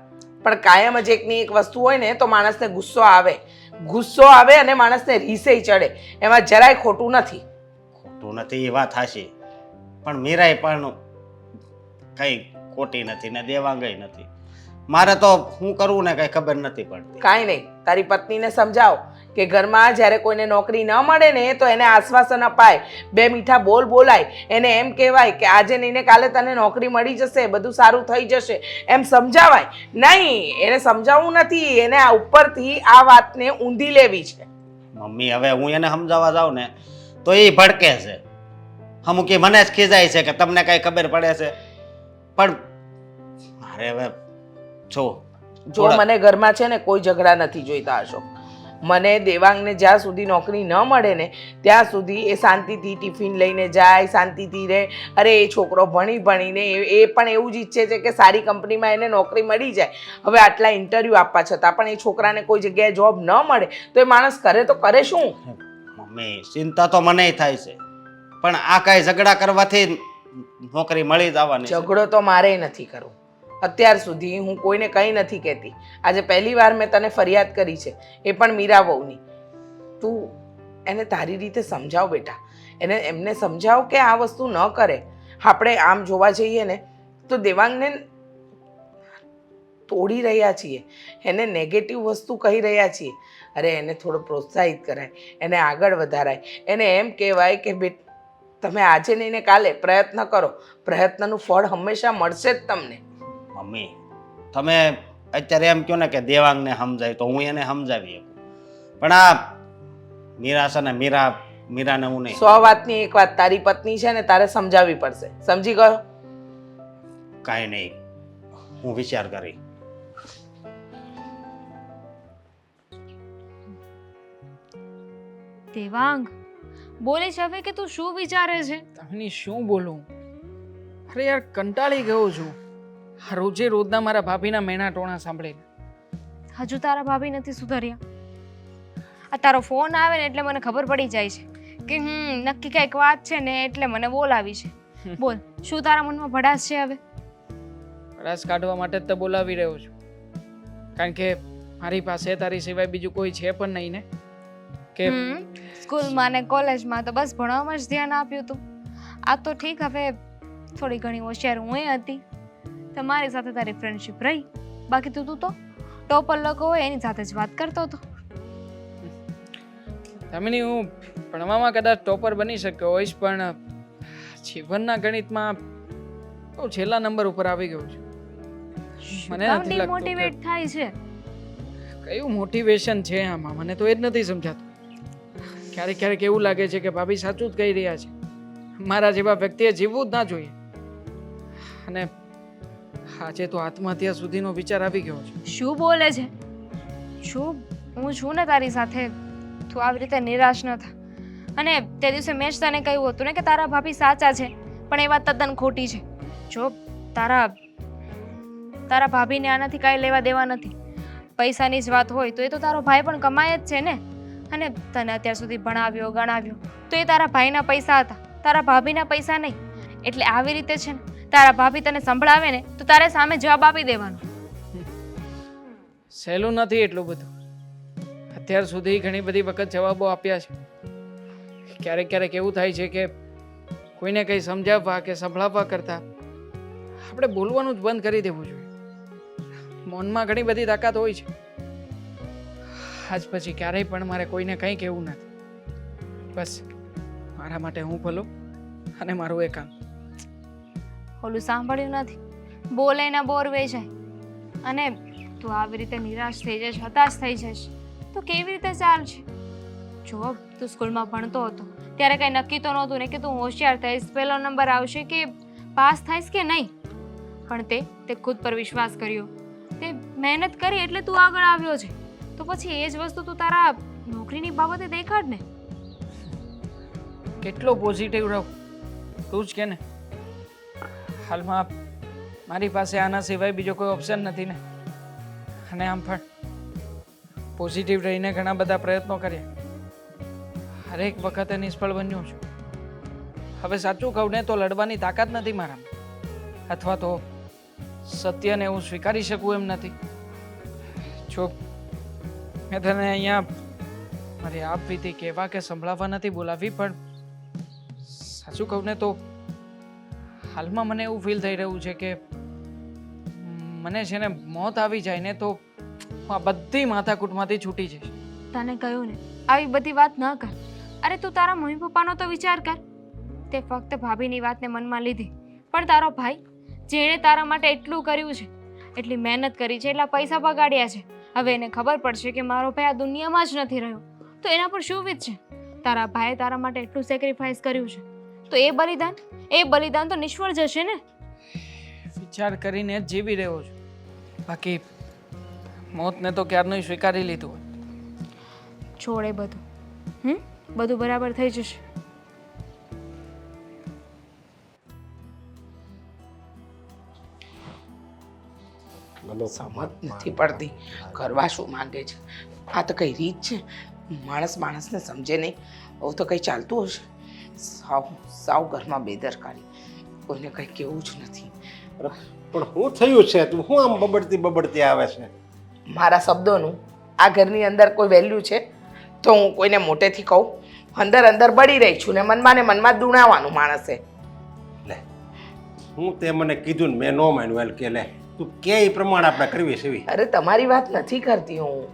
પણ કાયમ જ એકની એક વસ્તુ હોય ને તો માણસને ગુસ્સો આવે અને માણસને રીસે ચડે. એમાં જરાય ખોટું નથી. ખોટું નથી એ વાત હાશી, પણ મીરાય પણ કઈ ખોટી નથી ને દેવાંગય નથી. મારે તો શું કરવું ને કઈ ખબર નથી પડતી. કાંઈ નહીં, તારી પત્નીને સમજાવ કે ઘરમાં જ્યારે કોઈને નોકરી ન મળે ને તો એને આશ્વાસન અપાય, 2 મીઠા બોલ બોલાય, એને એમ કહેવાય કે આજે નહીં ને કાલે તને નોકરી મળી જશે, બધું સારું થઈ જશે, એમ સમજાવાય. નહીં, એને સમજાવવું નથી, એને આ ઉપરથી આ વાતને ઊંધી લેવી છે. મમ્મી હવે હું એને સમજાવવા જાઉં ને તો એ ભડકે છે, અમુક મને જ ખીજાય છે કે તમને કઈ ખબર પડે છે. પણ મારે હવે જો મને ઘરમાં છે ને કોઈ ઝઘડા નથી જોઈતા અશોક. મને દેવાંગને જ્યાં સુધી નોકરી ન મળે ને ત્યાં સુધી એ શાંતિથી ટિફિન લઈને જાય, શાંતિથી રહે. અરે એ છોકરો ભણીને એ પણ એવું જ ઈચ્છે છે કે સારી કંપનીમાં એને નોકરી મળી જાય. હવે આટલા ઇન્ટરવ્યૂ આપવા છતાં પણ એ છોકરાને કોઈ જગ્યાએ જોબ ન મળે તો એ માણસ કરે તો કરે શું? મમ્મી ચિંતા તો મને થાય છે, પણ આ કાંઈ ઝઘડા કરવાથી નોકરી મળી જવાની છે. ઝઘડો તો મારે નથી કરવો. અત્યાર સુધી હું કોઈને કંઈ નથી કહેતી. આજે પહેલી વાર મેં તને ફરિયાદ કરી છે, એ પણ મીરા વહુની. તું એને તારી રીતે સમજાવ બેટા, એમને સમજાવ કે આ વસ્તુ ન કરે. આપણે આમ જોવા જઈએ ને તો દેવાંગને તોડી રહ્યા છીએ, એને નેગેટિવ વસ્તુ કહી રહ્યા છીએ. અરે એને થોડો પ્રોત્સાહિત કરાય, એને આગળ વધારાય, એને એમ કહેવાય કે તમે આજે નહીં ને કાલે પ્રયત્ન કરો, પ્રયત્નનું ફળ હંમેશા મળશે જ તમને. મમ્મી તમે અત્યારે એમ કહો ને કે દેવાંગને સમજાય તો હું એને સમજાવી શકું, પણ આ મીરા છે ને મીરાને હું નહીં. 100 વાતની એક વાત, તારી પત્ની છે ને તારે સમજાવવી પડશે. સમજી ગયો? કાંઈ નહીં, હું વિચાર કરી. દેવાંગ બોલે છે હવે કે તું શું વિચારે છે? તમને શું બોલું? અરે યાર કંટાળી ગયો છું આ રોજના મારા ભાભીના મેણા ટોણા સાંભળીને. હજુ તારા ભાભી નથી સુધર્યા. આ તારો ફોન આવે ને એટલે મને ખબર પડી જાય છે કે નક્કી કંઈક વાત છે ને એટલે મને બોલાવી છે. બોલ, શું તારા મનમાં ભડાસ છે હવે? રસ કાઢવા માટે જ તો બોલાવી રહ્યો છું, કારણ કે મારી પાસે તારી સિવાય બીજું કોઈ છે પણ નહીં ને. કે સ્કૂલમાં ને કોલેજમાં તો બસ ભણવામાં જ ધ્યાન આપ્યું હતું. આ તો ઠીક, હવે થોડી ઘણી હોશિયાર હું હતી, તમારી સાથે તારી ફ્રેન્ડશિપ રહી, બાકી તું તો ટોપર લોકો હોય એની સાથે જ વાત કરતો હતો. તમની હું ભણવામાં કદાચ ટોપર બની શક્યો હોઈશ, પણ જીવનના ગણિતમાં બહુ છેલ્લા નંબર ઉપર આવી ગયો છું. મને નથી લાગતું મોટિવેટ થાય છે. કયું મોટિવેશન છે આમાં, મને તો એ જ નથી સમજાતું. ક્યારેક એવું લાગે છે કે ભાભી સાચું જ કહી રહ્યા છે, મારા જેવા વ્યક્તિએ જીવવું જ ના જોઈએ. અને આજે તો આત્મહત્યા સુધીનો વિચાર આવી ગયો છે. શું બોલે છે? શું હું છું ને તારી સાથે, તું આવી રીતે નિરાશ ન થા. અને તે દિવસે મેં જ તને કહ્યું હતું ને કે તારા ભાભી સાચા છે, પણ એ વાત તદ્દન ખોટી છે. જો તારા ભાભીને આનાથી કાંઈ લેવા દેવા નથી. પૈસાની જ વાત હોય તો એ તો તારો ભાઈ પણ કમાય જ છે ને, અને તને અત્યાર સુધી ભણાવ્યો ગણાવ્યો તો એ તારા ભાઈના પૈસા હતા, તારા ભાભીના પૈસા નહીં. એટલે આવી રીતે છે ને, તારા ભાભી તને સંભળાવે ને તો તારે સામે જવાબ આપી દેવાનો. સહેલું નથી એટલું બધું. અત્યાર સુધી ઘણી બધી વખત જવાબો આપ્યા છે. ક્યારેક એવું થાય છે કે કોઈને કંઈ સમજાવવા કે સંભળાવવા કરતાં આપણે બોલવાનું જ બંધ કરી દેવું જોઈએ. મૌનમાં ઘણી બધી તાકાત હોય છે. આજ પછી ક્યારેય પણ મારે કોઈને કંઈ કહેવું નથી. બસ મારા માટે હું ભલો અને મારું એ કામ. ઓલું સાંભળ્યું નથી? બોલે ને બોર વેચાય. અને તું આવી રીતે નિરાશ થઈ જઈશ, હતાશ થઈ જઈશ તો કેવી રીતે ચાલશે? જો તું સ્કૂલમાં ભણતો હતો ત્યારે કંઈ નક્કી તો નહોતું ને કે તું હોશિયાર થઈશ, પહેલો નંબર આવશે કે પાસ થઈશ કે નહીં. પણ તે ખુદ પર વિશ્વાસ કર્યો, તે મહેનત કરી એટલે તું આગળ આવ્યો છે. તો પછી એ જ વસ્તુ તું તારા નોકરીની બાબતે દેખાડ ને. કેટલો પોઝિટિવ રહું તું જ કે ને. હાલમાં મારી પાસે આના સિવાય બીજો કોઈ ઓપ્શન નથી ને. અને આમ પણ પોઝિટિવ રહીને ઘણા બધા પ્રયત્નો કર્યા, હરેક વખતે નિષ્ફળ બન્યો છું. હવે સાચું કહું ને તો લડવાની તાકાત નથી મારામાં, અથવા તો સત્યને હું સ્વીકારી શકું એમ નથી. જો મેં તને અહીંયા મારી આપ વીતી કહેવા કે સંભળાવવા નથી બોલાવી, પણ સાચું કહું ને તો હાલમાં મને એવું ફીલ થઈ રહ્યું છે કે મને છે ને મોત આવી જાય ને તો હું આ બધી માથાકૂટમાંથી છૂટી જઈશ. તને કહ્યું ને આવી બધી વાત ન કર. અરે તું તારા મમ્મી પપ્પાનો તો વિચાર કર. તે ફક્ત ભાભીની વાતને મનમાં લીધી, પણ તારો ભાઈ જેણે તારા માટે એટલું કર્યું છે, એટલી મહેનત કરી છે, એટલા પૈસા બગાડ્યા છે, હવે એને ખબર પડશે કે મારો ભાઈ આ દુનિયામાં જ નથી રહ્યો તો એના પર શું વીત છે? તારા ભાઈએ તારા માટે એટલું સેક્રિફાઈસ કર્યું છે તો એ બલિદાન તો નિષ્ફળ જશે ને. વિચાર કરીને જ જીવી રહ્યો છું, બાકી મોતને તો ક્યારનું સ્વીકારી લીધું હોય. છોડ એ બધું. બધું બરાબર થઈ જશે. સમજ નથી પડતી કરવા શું માંગે છે. આ તો કઈ રીત છે? માણસ માણસને સમજે નહીં. આવું તો કંઈ ચાલતું હશે. સાવ ઘરમાં બેદરકારી, કોઈને કંઈ કેવું જ નથી. પણ શું થયું છે? તું શું આમ બબડતી આવે છે? મારા શબ્દોનું આ ઘરની અંદર કોઈ વેલ્યુ છે તો હું કોઈને મોટેથી કહું? અંદર બળી રહી છું ને મનમાં જ દુણાવવાનું માણસે. લે, હું તે મને કીધું ને મેં ન માન્યું. કે લે તું કે એ પ્રમાણે આપણે કરવી છે. અરે તમારી વાત નથી કરતી હું.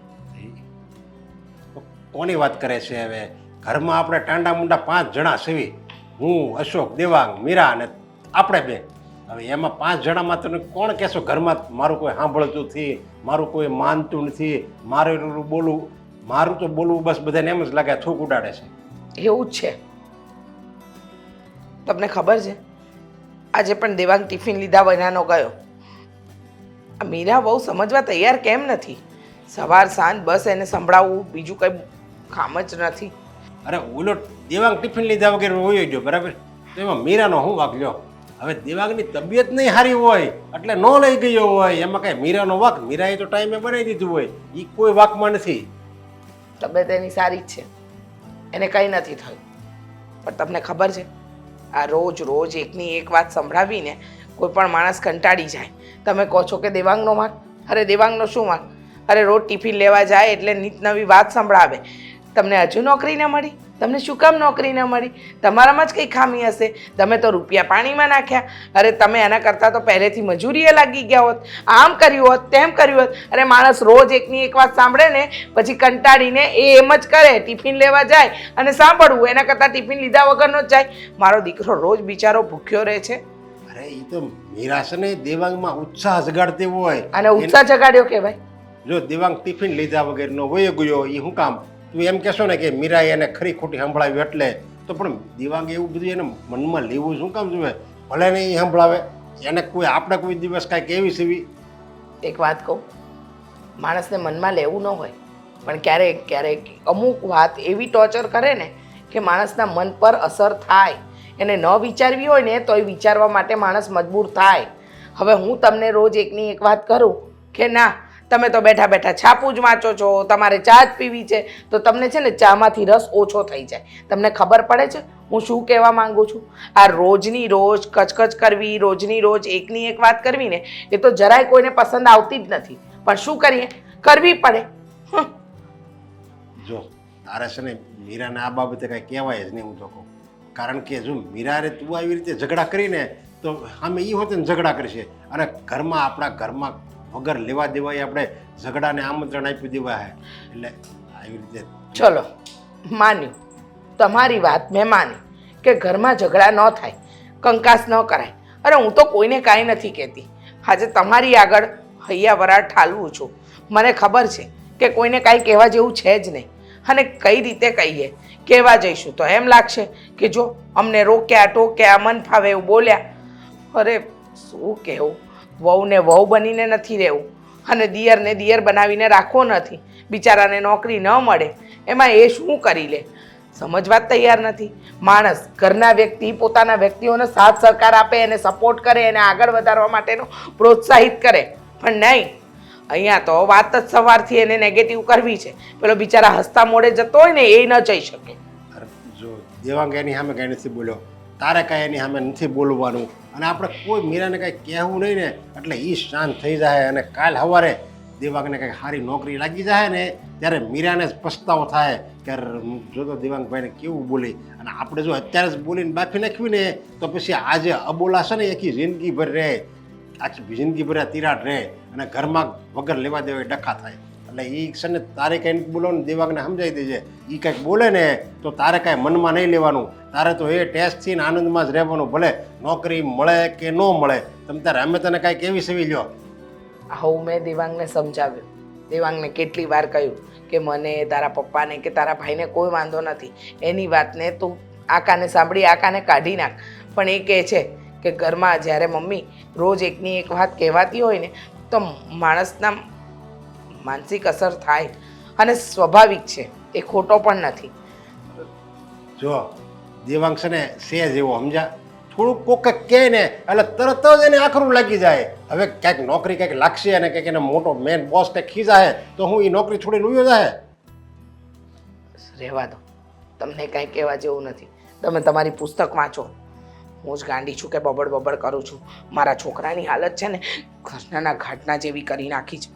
કોની વાત કરે છે હવે? ઘરમાં આપણે ટાંડા મુંડા 5 જણા સેવી, હું, અશોક, દેવાંગ, મીરા અને આપણે બે. હવે એમાં 5 જણામાં તને કોણ કહેશો ઘરમાં મારું કોઈ સાંભળતું નથી, મારું કોઈ માનતું નથી, મારું તો બોલવું બસ બધાને એમ જ લાગે થૂક ઉડાડે છે. એવું જ છે. તમને ખબર છે આજે પણ દેવાંગ ટિફિન લીધા વિનાનો ગયો. આ મીરા બહુ સમજવા તૈયાર કેમ નથી? સવાર સાંજ બસ એને સંભળાવવું, બીજું કંઈ કામ જ નથી. અરે ઓલો દેવાંગ ટિફિન લીધા વગર હોયો ગયો બરાબર, તો એમાં મીરાનો શું વાંક લ્યો? હવે દેવાંગની તબિયત નહીં સારી હોય એટલે ન લઈ ગયો હોય, એમાં કાંઈ મીરાનો વાંક? મીરાએ તો ટાઈમે બનાવી દીધું હોય, એ કોઈ વાંકમાં નથી. તબિયત એની સારી જ છે, એને કંઈ નથી થયું. પણ તમને ખબર છે આ રોજ એકની એક વાત સંભળાવીને કોઈ પણ માણસ કંટાળી જાય. તમે કહો છો કે દેવાંગનો વાંક? અરે દેવાંગનો શું વાંક? અરે રોજ ટિફિન લેવા જાય એટલે નીત નવી વાત સંભળાવે. તમને હજુ નોકરી ન મળી? તમને શું કામ નોકરી ન મળી? તમારામાં જ કંઈ ખામી હશે. તમે તો રૂપિયા પાણીમાં નાખ્યા. અરે તમે એના કરતાં તો પહેલેથી મજૂરીએ લાગી ગયા હોત, આમ કર્યું હોત, તેમ કર્યું હોત. અરે માણસ રોજ એકની એક વાત સાંભળે ને પછી કંટાળીને એ એમ જ કરે, ટિફિન લેવા જાય અને સાંભળવું. એના કરતાં ટિફિન લીધા વગરનો જ જાય. મારો દીકરો રોજ બિચારો ભૂખ્યો રહે છે. અરે એ તો મીરા છે ને દેવાંગમાં ઉત્સાહ જગાડતી હોય. અને ઉત્સાહ જગાડ્યો કહેવાય? જો દેવાંગ ટિફિન લીધા વગરનો વયો ગયો, એ શું કામ? તું એમ કહેશો ને કે મીરાએ એને ખરી ખોટી સંભળાવી એટલે તો, પણ દેવાંગ એવું બધું એને મનમાં લેવું શું કામ જોઈએ? ભલે ને એ સંભળાવે, એને આપણે કોઈ દિવસ કાંઈક એવી સેવી. એક વાત કહું, માણસને મનમાં લેવું ન હોય, પણ ક્યારેક અમુક વાત એવી ટોર્ચર કરે ને કે માણસના મન પર અસર થાય. એને ન વિચારવી હોય ને તો એ વિચારવા માટે માણસ મજબૂર થાય. હવે હું તમને રોજ એકની એક વાત કરું કે ના તમે તો બેઠા બેઠા છાપું જ વાંચો છો, તમારે ચા જ પીવી છે, તો તમને છે ને ચામાંથી રસ ઓછો થઈ જાય. તમને ખબર પડે છે હું શું કહેવા માંગુ છું? આ રોજની રોજ કચકચ કરવી, રોજની રોજ એકની એક વાત કરવી ને એ તો જરાય કોઈને પસંદ આવતી જ નથી. પણ શું કરીએ, કરવી પડે. જો તારે છે ને મીરાને આ બાબતે કાંઈ કહેવાય જ નહીં, હું તો કહું. કારણ કે જો મીરાને તું આવી રીતે ઝઘડા કરીને તો આમે એ હોતે ને ઝઘડા કરશે, અને આપણા ઘરમાં વગર લેવા દેવાય આપણે ઝઘડાને આમંત્રણ આપી દેવાય. એટલે આવી રીતે ચલો માન્યું, તમારી વાત મેં માની કે ઘરમાં ઝઘડા ન થાય, કંકાસ ન કરાય. અરે હું તો કોઈને કાંઈ નથી કહેતી. આજે તમારી આગળ હૈયા વરાળ ઠાલવું છું. મને ખબર છે કે કોઈને કાંઈ કહેવા જેવું છે જ નહીં, અને કઈ રીતે કહીએ? કહેવા જઈશું તો એમ લાગશે કે જો અમને રોક્યા ટોક્યા, મન ફાવે એવું બોલ્યા. અરે શું કહેવું, વહુને વહુ બનીને નથી રહેવું અને દિયરને દિયર બનાવીને રાખવો નથી. બિચારાને નોકરી ન મળે એમાં એ શું કરી લે? સમજવા જ તૈયાર નથી. માણસ ઘરના વ્યક્તિ પોતાના વ્યક્તિઓને સાથ સહકાર આપે એને સપોર્ટ કરે એને આગળ વધારવા માટેનો પ્રોત્સાહિત કરે, પણ નહીં, અહીંયા તો વાત જ સવારથી એને નેગેટિવ કરવી છે. પેલો બિચારા હસતા મોડે જતો હોય ને એ ન જઈ શકે. અરે જો દેવાંગ એની સામે કાંઈ નથી બોલ્યો, તારે કાંઈ એની સામે નથી બોલવાનું, અને આપણે કોઈ મીરાને કાંઈ કહેવું નહીં ને એટલે એ શાંત થઈ જાય. અને કાલ સવારે દેવાંગને કંઈક સારી નોકરી લાગી જાય ને ત્યારે મીરાને જ પસ્તાવો થાય કે જોતો દેવાંગભાઈને કેવું બોલી. અને આપણે જો અત્યારે જ બોલીને બાફી નાખ્યું ને તો પછી આજે અબોલા છે ને આખી જિંદગીભર રહે, આખી જિંદગીભર તિરાડ રહે અને ઘરમાં વગર લેવા દેવા ડખા થાય. એટલે એ છે ને તારે કંઈ બોલો ને દેવાંગને સમજાવી દેજે, એ કંઈક બોલે ને તો તારે કાંઈ મનમાં નહીં લેવાનું, તારે તો એ ટેસ્ટથી ને આનંદમાં જ રહેવાનું, ભલે નોકરી મળે કે ન મળે. તમે તારે અમે તને કાંઈક એવી સેવી લ્યો. આવું મેં દેવાંગને સમજાવ્યું, દેવાંગને કેટલી વાર કહ્યું કે મને તારા પપ્પાને કે તારા ભાઈને કોઈ વાંધો નથી, એની વાતને તું આ કાને સાંભળી આ કાને કાઢી નાખ. પણ એ કહે છે કે ઘરમાં જ્યારે મમ્મી રોજ એકની એક વાત કહેવાતી હોય ને તો માણસના માનસિક અસર થાય અને સ્વાભાવિક છે, એ ખોટો પણ નથી. જો દેવાંગ છે ને સે જેવો સમજા, થોડુંક કોક કહે ને એટલે તરત જ એને આખરું લાગી જાય. હવે ક્યાંક નોકરી કંઈક લાગશે અને કંઈક એને મોટો મેન બોસ કંઈક ખીજાય તો હું એ નોકરી છોડીને ઉયો જાય. રહેવા દો, તમને કાંઈ કહેવા જેવું નથી. તમે તમારી પુસ્તક વાંચો. હું જ ગાંડી છું કે બબડ બબડ કરું છું. મારા છોકરાની હાલત છે ને ઘરનાના ઘાટના જેવી કરી નાખી છે.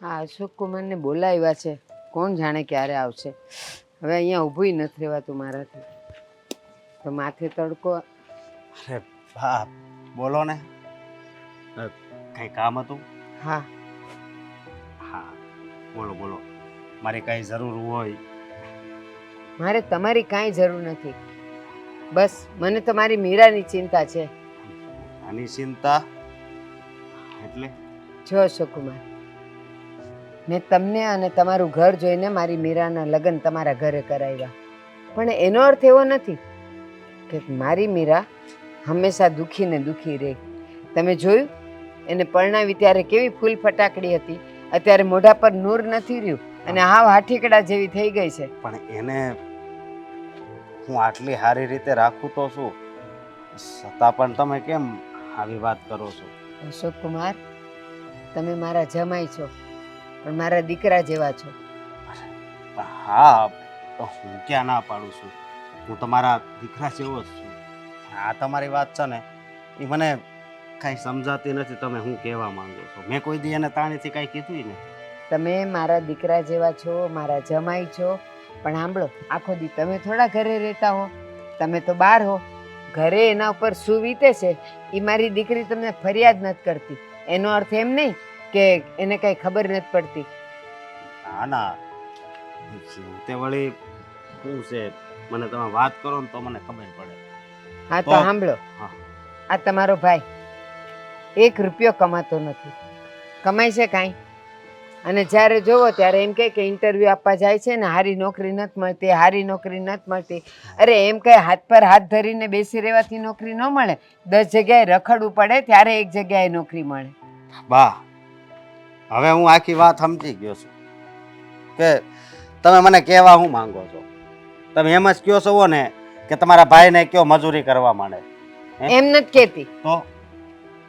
હા, અશોક કુમારને બોલાવ્યા છે, કોણ જાણે ક્યારે આવશે. હવે અહીંયા ઊભું નથી રહેવાતું મારાથી, તો માથે તડકો. અરે હા બોલો ને, કંઈ કામ હતું? હા હા બોલો બોલો, મારી કાંઈ જરૂર હોય? મારે તમારી કાંઈ જરૂર નથી, બસ મને તો મારી મીરાની ચિંતા છે. આની ચિંતા એટલે? જો અશોક કુમાર, મેં તમને અને તમારું ઘર જોઈને મારી મીરાના લગ્ન તમારા ઘરે કરાવ્યા, પણ એનો અર્થ એવો નથી કે મારી મીરા હંમેશા દુઃખી ને દુઃખી રહે. તમે જોયું એને પરણાવી ત્યારે કેવી ફૂલ ફટાકડી હતી, અત્યારે મોઢા પર નૂર નથી રહ્યું અને હાવ હાઠીકડા જેવી થઈ ગઈ છે. પણ એને હું આટલી સારી રીતે રાખું તો શું, છતાં પણ તમે કેમ આવી વાત કરો છો? અશોક કુમાર, તમે મારા જમાઈ છો પણ મારા દીકરા જેવા છો. હા તો હું ક્યાં ના પાડું છું, હું તમારા દીકરા જેવો જ છું. આ તમારી વાત છે ને એ મને કાંઈ સમજાતી નથી. તમે શું કહેવા માંગો છો? મેં કોઈ દી એને તાણીથી કાંઈ કીધું ને. તમે મારા દીકરા જેવા છો, મારા જમાઈ છો, પણ સાંભળો, આખો દી તમે થોડા ઘરે રહેતા હો, તમે તો બહાર હો. ઘરે એના ઉપર શું વીતે છે એ મારી દીકરી તમને ફરિયાદ નથી કરતી. એનો અર્થ એમ નહીં કે એને કંઈ ખબર નથી પડતી. ના ના, તે વળી શું છે, મને તમે વાત કરો ને તો મને ખબર પડે. હા તો તો- સાંભળો, હા. આ તમારો ભાઈ 1 રૂપિયો કમાતો નથી, કમાય છે કાંઈ? અને જ્યારે જોવો ત્યારે એમ કહે કે ઇન્ટરવ્યૂ આપવા જાય છે ને સારી નોકરી નથી મળતી, સારી નોકરી નથી મળતી. અરે એમ કંઈ હાથ પર હાથ ધરીને બેસી રહેવાથી નોકરી ન મળે, 10 જગ્યાએ રખડવું પડે ત્યારે એક જગ્યાએ નોકરી મળે. બા, હવે હું આખી વાત સમજી ગયો છું કે તમે મને કહેવા શું માંગો છો. તમે એમ જ કહો છો ને કે તમારા ભાઈને કયો મજૂરી કરવા માંડે. એમ નથી કહેતી, તો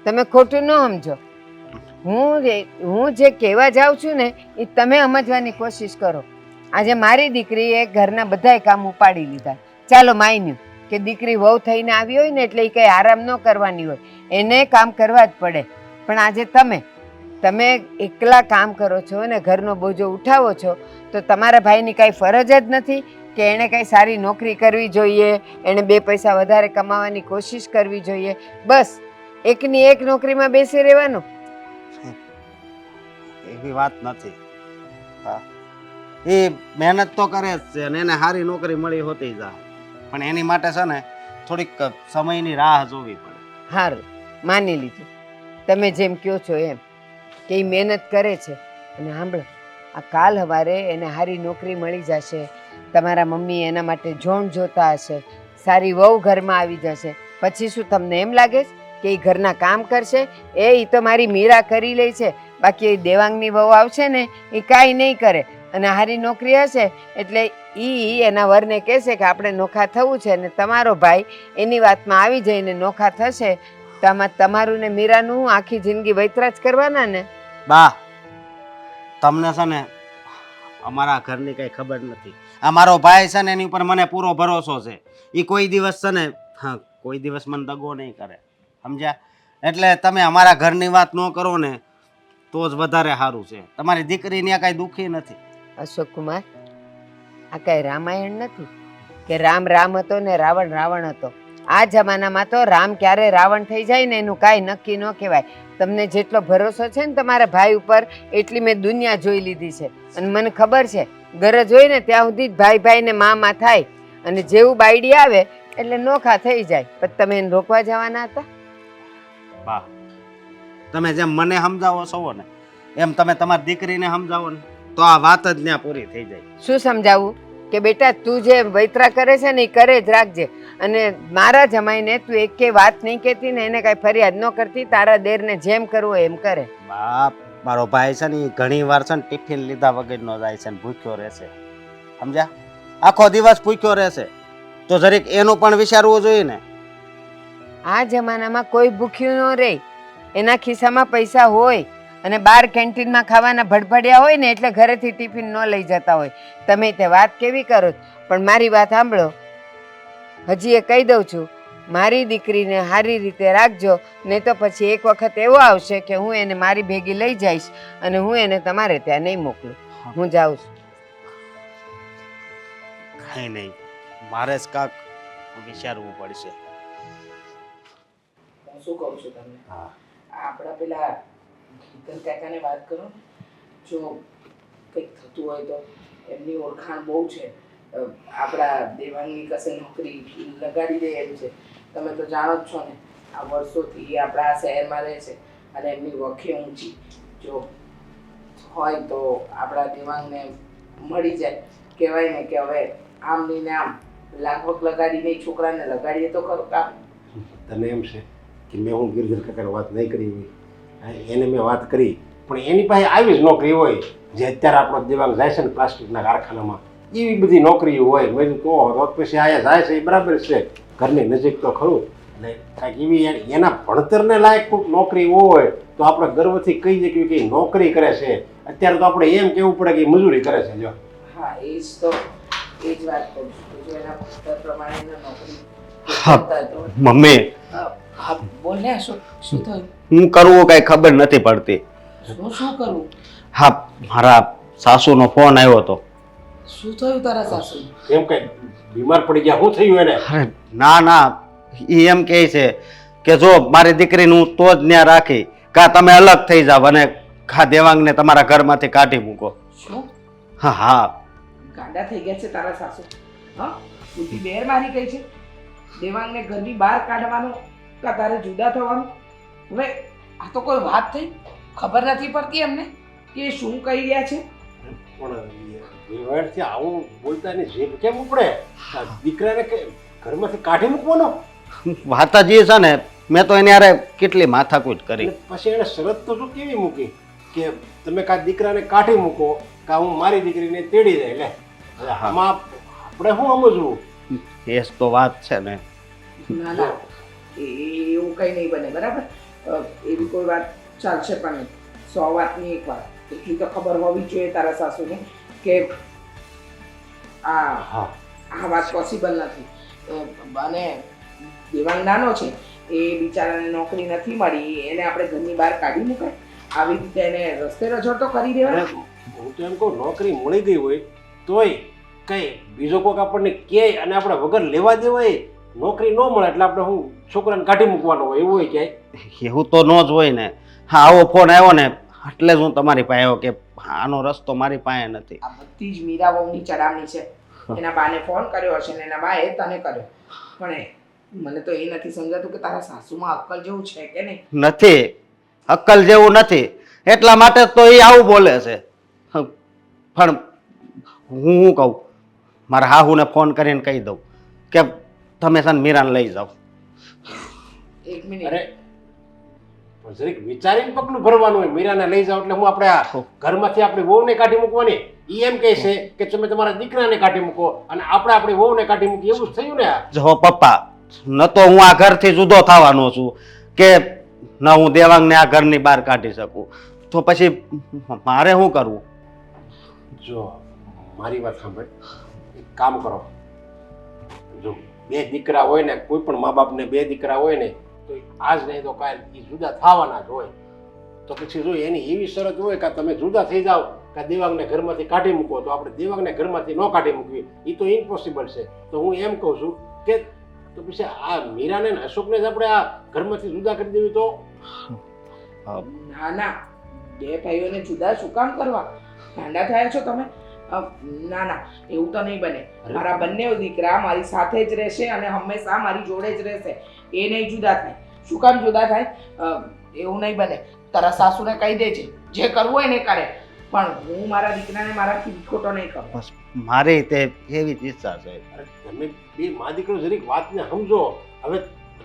તમે ખોટું ન સમજો. હું જે કહેવા જાઉં છું ને એ તમે સમજવાની કોશિશ કરો. આજે મારી દીકરીએ ઘરના બધાય કામ ઉપાડી લીધા. ચાલો માન્યું કે દીકરી વહુ થઈને આવી હોય ને એટલે એ કંઈ આરામ ન કરવાની હોય, એને કામ કરવા જ પડે. પણ આજે તમે એકલા કામ કરો છો અને ઘરનો બોજો ઉઠાવો છો, તો તમારા ભાઈની કાંઈ ફરજ જ નથી કે એણે કંઈ સારી નોકરી કરવી જોઈએ, એણે 2 પૈસા વધારે કમાવાની કોશિશ કરવી જોઈએ? બસ એકની એક નોકરીમાં બેસી રહેવાનું. એવી વાત નથી. હા, એ મહેનત તો કરે જ છે અને એને સારી નોકરી મળી હોતી જાય, પણ એની માટે છે ને થોડીક સમયની રાહ જોવી પડે. સારું, માની લીધું તમે જેમ કહો છો એમ કે એ મહેનત કરે છે. અને સાંભળો, આ કાલ સવારે એને સારી નોકરી મળી જશે, તમારા મમ્મી એના માટે જોણ જોતા હશે, સારી વહુ ઘરમાં આવી જશે, પછી શું તમને એમ લાગે છે કે એ ઘરના કામ કરશે? એ તો મારી મીરા કરી લે છે, બાકી એ દેવાંગની વહુ આવશે ને એ કાંઈ નહીં કરે. અને સારી નોકરી હશે એટલે એના વરને કહેશે કે આપણે નોખા થવું છે અને તમારો ભાઈ એની વાતમાં આવી જઈને નોખા થશે તો આમાં તમારું ને મીરાનું આખી જિંદગી વૈતરા જ કરવાના ને. બા તમને છે ને અમારા ઘરની કઈ ખબર નથી. આ મારો ભાઈ છે ને એની ઉપર મને પૂરો ભરોસો છે. એ કોઈ દિવસ છે ને કોઈ દિવસ મને દગો નહીં કરે, સમજ્યા? એટલે તમે અમારા ઘરની વાત ન કરો ને તો જ વધારે સારું છે. તમારી દીકરી ત્યાં કાંઈ દુઃખી નથી. અશોક કુમાર, આ કઈ રામાયણ નથી કે રામ રામ હતો ને રાવણ રાવણ હતો. આ જમાનામાં તો રામ ક્યારે રાવણ થઈ જાય ને એનું કાંઈ નક્કી ન કહેવાય. તમને જેટલો ભરોસો છે ને તમારા ભાઈ ઉપર એટલી મેં દુનિયા જોઈ લીધી છે અને મને ખબર છે ગરજ હોય ને ત્યાં સુધી જ ભાઈ ભાઈને માં થાય અને જેવું બાયડી આવે એટલે નોખા થઈ જાય. પણ તમે એને રોકવા જવાના હતા? બા તમે જેમ મને સમજાવો છો ને એમ તમે તમારી દીકરીને સમજાવો ને તો આ વાત જ ત્યાં પૂરી થઈ જાય. શું સમજાવું કે બેટા તું જે વૈતરા કરે છે ને એ કરે જ રાખજે અને મારા જમાઈને તું એકે વાત નહીં કહેતી ને એને કાંઈ ફરિયાદ ન કરતી. તારા દેરને જેમ કરવું હોય એમ કરે. બાપ મારો ભાઈ છે ને ઘણી વાર છે ને ટિફિન લીધા વગરનો જાય છે ને ભૂખ્યો રહેશે, સમજ્યા? આખો દિવસ ભૂખ્યો રહેશે તો જરીક એનું પણ વિચારવું જોઈએ ને. આ જમાનામાં કોઈ ભૂખ્યું ન રહે. એના ખિસ્સામાં પૈસા હોય અને બહાર કેન્ટીનમાં ખાવાના ભડભડિયા હોય ને એટલે ઘરેથી ટિફિન ન લઈ જતા હોય. તમે તે વાત કેવી કરો છો? પણ મારી વાત સાંભળો, હજી એ કહી દઉં છું, મારી દીકરીને સારી રીતે રાખજો નહીં તો પછી એક વખત એવો આવશે કે હું એને મારી ભેગી લઈ જઈશ અને હું એને તમારે ત્યાં નહીં મોકલું. હું જાઉં છું. કાંઈ નહીં, મારે જ કાંક વિચારવું પડશે. હું શું કહું છું તમને, હા આપણા પેલા ગીતન કાકાને વાત કરો. જો કંઈક થતું હોય તો એમની ઓળખાણ બહુ છે. આપણા દેવાંગની કસે નોકરી લગાડી દે એમ છે. તમે તો જાણો જ છો ને આ વર્ષોથી આપણા આ શહેરમાં રહે છે અને એમની વખે ઊંચી. જો હોય તો આપણા દેવાંગને મળી જાય. કહેવાય ને કે હવે આમ નહીં ને આમ લાગવગ લગાડીને છોકરાને લગાડીએ તો ખરું કામ. તને એમ છે કે મેં હું ગિરધર કાકાને વાત નહીં કરી હોય, એને મેં વાત કરી પણ એની પાસે આવી જ નોકરી હોય જે અત્યારે આપણો દેવાંગ જાય છે ને પ્લાસ્ટિકના કારખાનામાં એવી બધી નોકરીઓ હોય. મેં કીધું તો પછી આયા જાય છે એ બરાબર છે, ઘરની નજીક તો ખરું. એટલે કાંઈક એવી એના ભણતરને લાયક કોઈક નોકરી હોય તો આપણે ગર્વથી કહી શકીએ કે નોકરી કરે છે. અત્યારે તો આપણે એમ કહેવું પડે કે મજૂરી કરે છે. જો હા એ જ વાત કરું છું. જો એના ભણતર પ્રમાણે નોકરી હા કરતા તો મમ્મી હા બોલ ને શું થયું? હું કરવું કાંઈ ખબર નથી પડતી. શું કરવું? હા મારા સાસુનો ફોન આવ્યો હતો. શું થયું તારા સાસુ? એમ કઈ બીમાર પડી ગયા, શું થયું એને? અરે ના ના, એ એમ કહે છે કે જો મારી દીકરીનું તો જ ત્યાં રાખી કા તમે અલગ થઈ જાવ અને ખા દેવાંગને તમારા ઘરમાંથી કાઢી મૂકો. શું? હા હા ગાંડા થઈ ગયા છે તારા સાસુ? હા બુદ્ધિ બેર મારી ગઈ છે? દેવાંગને ઘરની બહાર કાઢવાનું કા તારે જુદા થવાનું? હવે આ તો કોઈ વાત થઈ? ખબર નથી પડતી એમને કે શું કહી રહ્યા છે? પણ વેવાડથી આવું બોલતા એની જીભ કેમ ઉપડે? દીકરાને ઘરમાંથી કાઢી મૂકવાનો? વાત જ એ છે ને, મેં તો એને યારે કેટલી માથાકૂટ કરી. પછી એને શરત તો શું કેવી મૂકી કે તમે કાં દીકરાને કાઢી મૂકો કાં હું મારી દીકરીને તેડી જાય. લે આમાં આપણે શું સમજવું? એ જ તો વાત છે ને. ના ના એવું કંઈ નહીં બને, બરાબર? એવી કોઈ વાત ચાલશે પણ નહીં. 100 વાતની એક વાત એટલી તો ખબર હોવી જોઈએ તારા સાસુને કે આ વાત પોસિબલ નથી. અને દેવાંગ નાનો છે, એ બિચારાને નોકરી નથી મળી, એને આપણે ઘરની બહાર કાઢી મૂકાય? આવી રીતે એને રસ્તે રઝળતો કરી દેવાય? હું તો એમ કહું નોકરી મળી ગઈ હોય તોય કઈ બીજો કોઈક આપણને કહે અને આપણે વગર લેવા દેવાય નોકરી ન મળે એટલે આપણે હું છોકરાને કાઢી મૂકવાનો હોય એવું હોય ક્યાંય? એવું તો ન જ હોય ને. હા આવો ફોન આવ્યો ને એટલે જ હું તમારી પાસે આવ્યો કે આનો રસ્તો મારી પાસે નથી. આ બધી જ મીરા વહુની ચડામણી છે. એના બાને ફોન કર્યો હશે ને એના બાએ તને કર્યો. પણ મને તો એ નથી સમજાતું કે તારા સાસુમાં અક્કલ જેવું છે કે નહીં? નથી, અક્કલ જેવું નથી એટલા માટે તો એ આવું બોલે છે. પણ હું શું કહું, મારા હાહુને ફોન કરીને કહી દઉં કે તમે છે ને મીરાને લઈ જાઓ. એક મિનિટ. અરે જરીક વિચારીને પગલું ભરવાનું હોય. મીરાને લઈ જાવ એટલે હું આપણે આ ઘરમાંથી આપણી વહુને કાઢી મૂકવાની ઈ એમ કહે છે કે તમે તમારા દીકરાને કાઢી મૂકો અને આપણે આપણી વહુને કાઢી મૂકી, એવું જ થયું ને આ? જો પપ્પા, ન તો હું આ ઘરથી જુદો થવાનો છું કે ન હું દેવાંગને આ ઘરની બહાર કાઢી શકું, તો પછી મારે શું કરવું? જો મારી વાત સાંભળ, એક કામ કરો, જો બે દીકરા હોય ને, કોઈ પણ મા બાપને બે દીકરા હોય ને, તો આજ નહીં તો કાલ એ જુદા થવાના જ હોય. તો પછી જો એની એવી શરત હોય કે તમે જુદા થઈ જાઓ કે દેવાંગને ઘરમાંથી કાઢી મૂકો, તો આપણે દેવાંગને ઘરમાંથી ન કાઢી મૂકવી, એ તો ઇમ્પોસિબલ છે. તો હું એમ કહું છું કે તો પછી આ મીરાને ને અશોકને જ આપણે આ ઘરમાંથી જુદા કરી દેવી. તો ના ના, બે ભાઈઓને જુદા શું કામ કરવા? ગાંડા થયા છો તમે? ના ના, એવું તો નહીં બને. મારા બંને દીકરા મારી સાથે જ રહેશે અને હંમેશા મારી જોડે જ રહેશે. એ નહીં જુદા થાય. શું કામ જુદા થાય? એવું નહીં બને. તારા સાસુને કહી દેજે, જે કરવું હોય ને કરે, પણ હું મારા દીકરાને મારાથી ખોટો નહીં કરું. બસ મારી તે એવી જ ઈચ્છા છે. અરે તમે બે મા દીકરો જરીક વાતને સમજો. હવે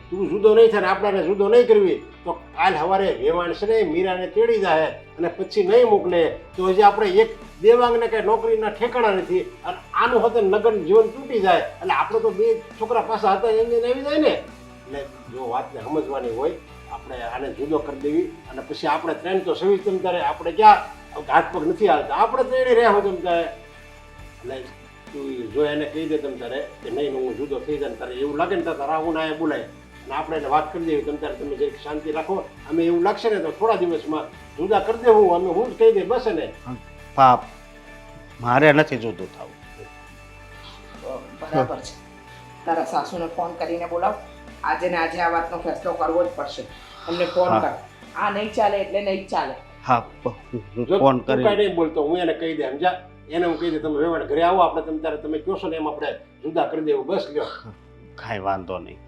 તું જુદો નહીં થાય ને આપણાને જુદો નહીં કરવી, તો કાલ સવારે વેવાણ છે ને મીરાને તેડી જાય અને પછી નહીં મોકલે, તો હજી આપણે એક દેવાંગને કઈ નોકરીના ઠેકાણા નથી અને આનું હતું લગ્ન જીવન તૂટી જાય. એટલે આપણે તો બે છોકરા પાછા હતા એને આવી જાય ને. એટલે જો વાતને સમજવાની હોય, આપણે આને જુદો કરી દેવી અને પછી આપણે ત્રણ તો સવી તમ તારે આપણે ક્યાં હાથ પગ નથી હાલતા, આપણે ત્રણે રહેવું તમ તારે. એટલે તું જો એને કહી દે તમ તારે કે નહીં હું જુદો થઈ જાય, તારે એવું લાગે ને તારા હું ના બોલાય અને આપણે એને વાત કરી દેવી તમ તારે, તમે જરીક શાંતિ રાખો. અમે એવું લાગશે ને તો થોડા દિવસમાં જુદા કરી દેવું, અમે હું જ કહી દે બસ. ને પાપ, મારે નથી જુદું થવું. બરાબર છે. તારા સાસુને ફોન કરીને બોલાવ. આજે ને આજે આ વાતનો ફેસલો કરવો જ પડશે. અમને ફોન કર. આ નહીં ચાલે એટલે નહીં ચાલે. હા, જો ફોન તું કરી. કાંઈ નહીં બોલતો, હું એને કહી દે સમજા. એને હું કહી દે તમે વેવાણ ઘરે આવો, આપણે તમ તારે તમે કહો છો ને એમ આપણે જુદા કરી દેવું, બસ. લ્યો કાંઈ વાંધો નહીં.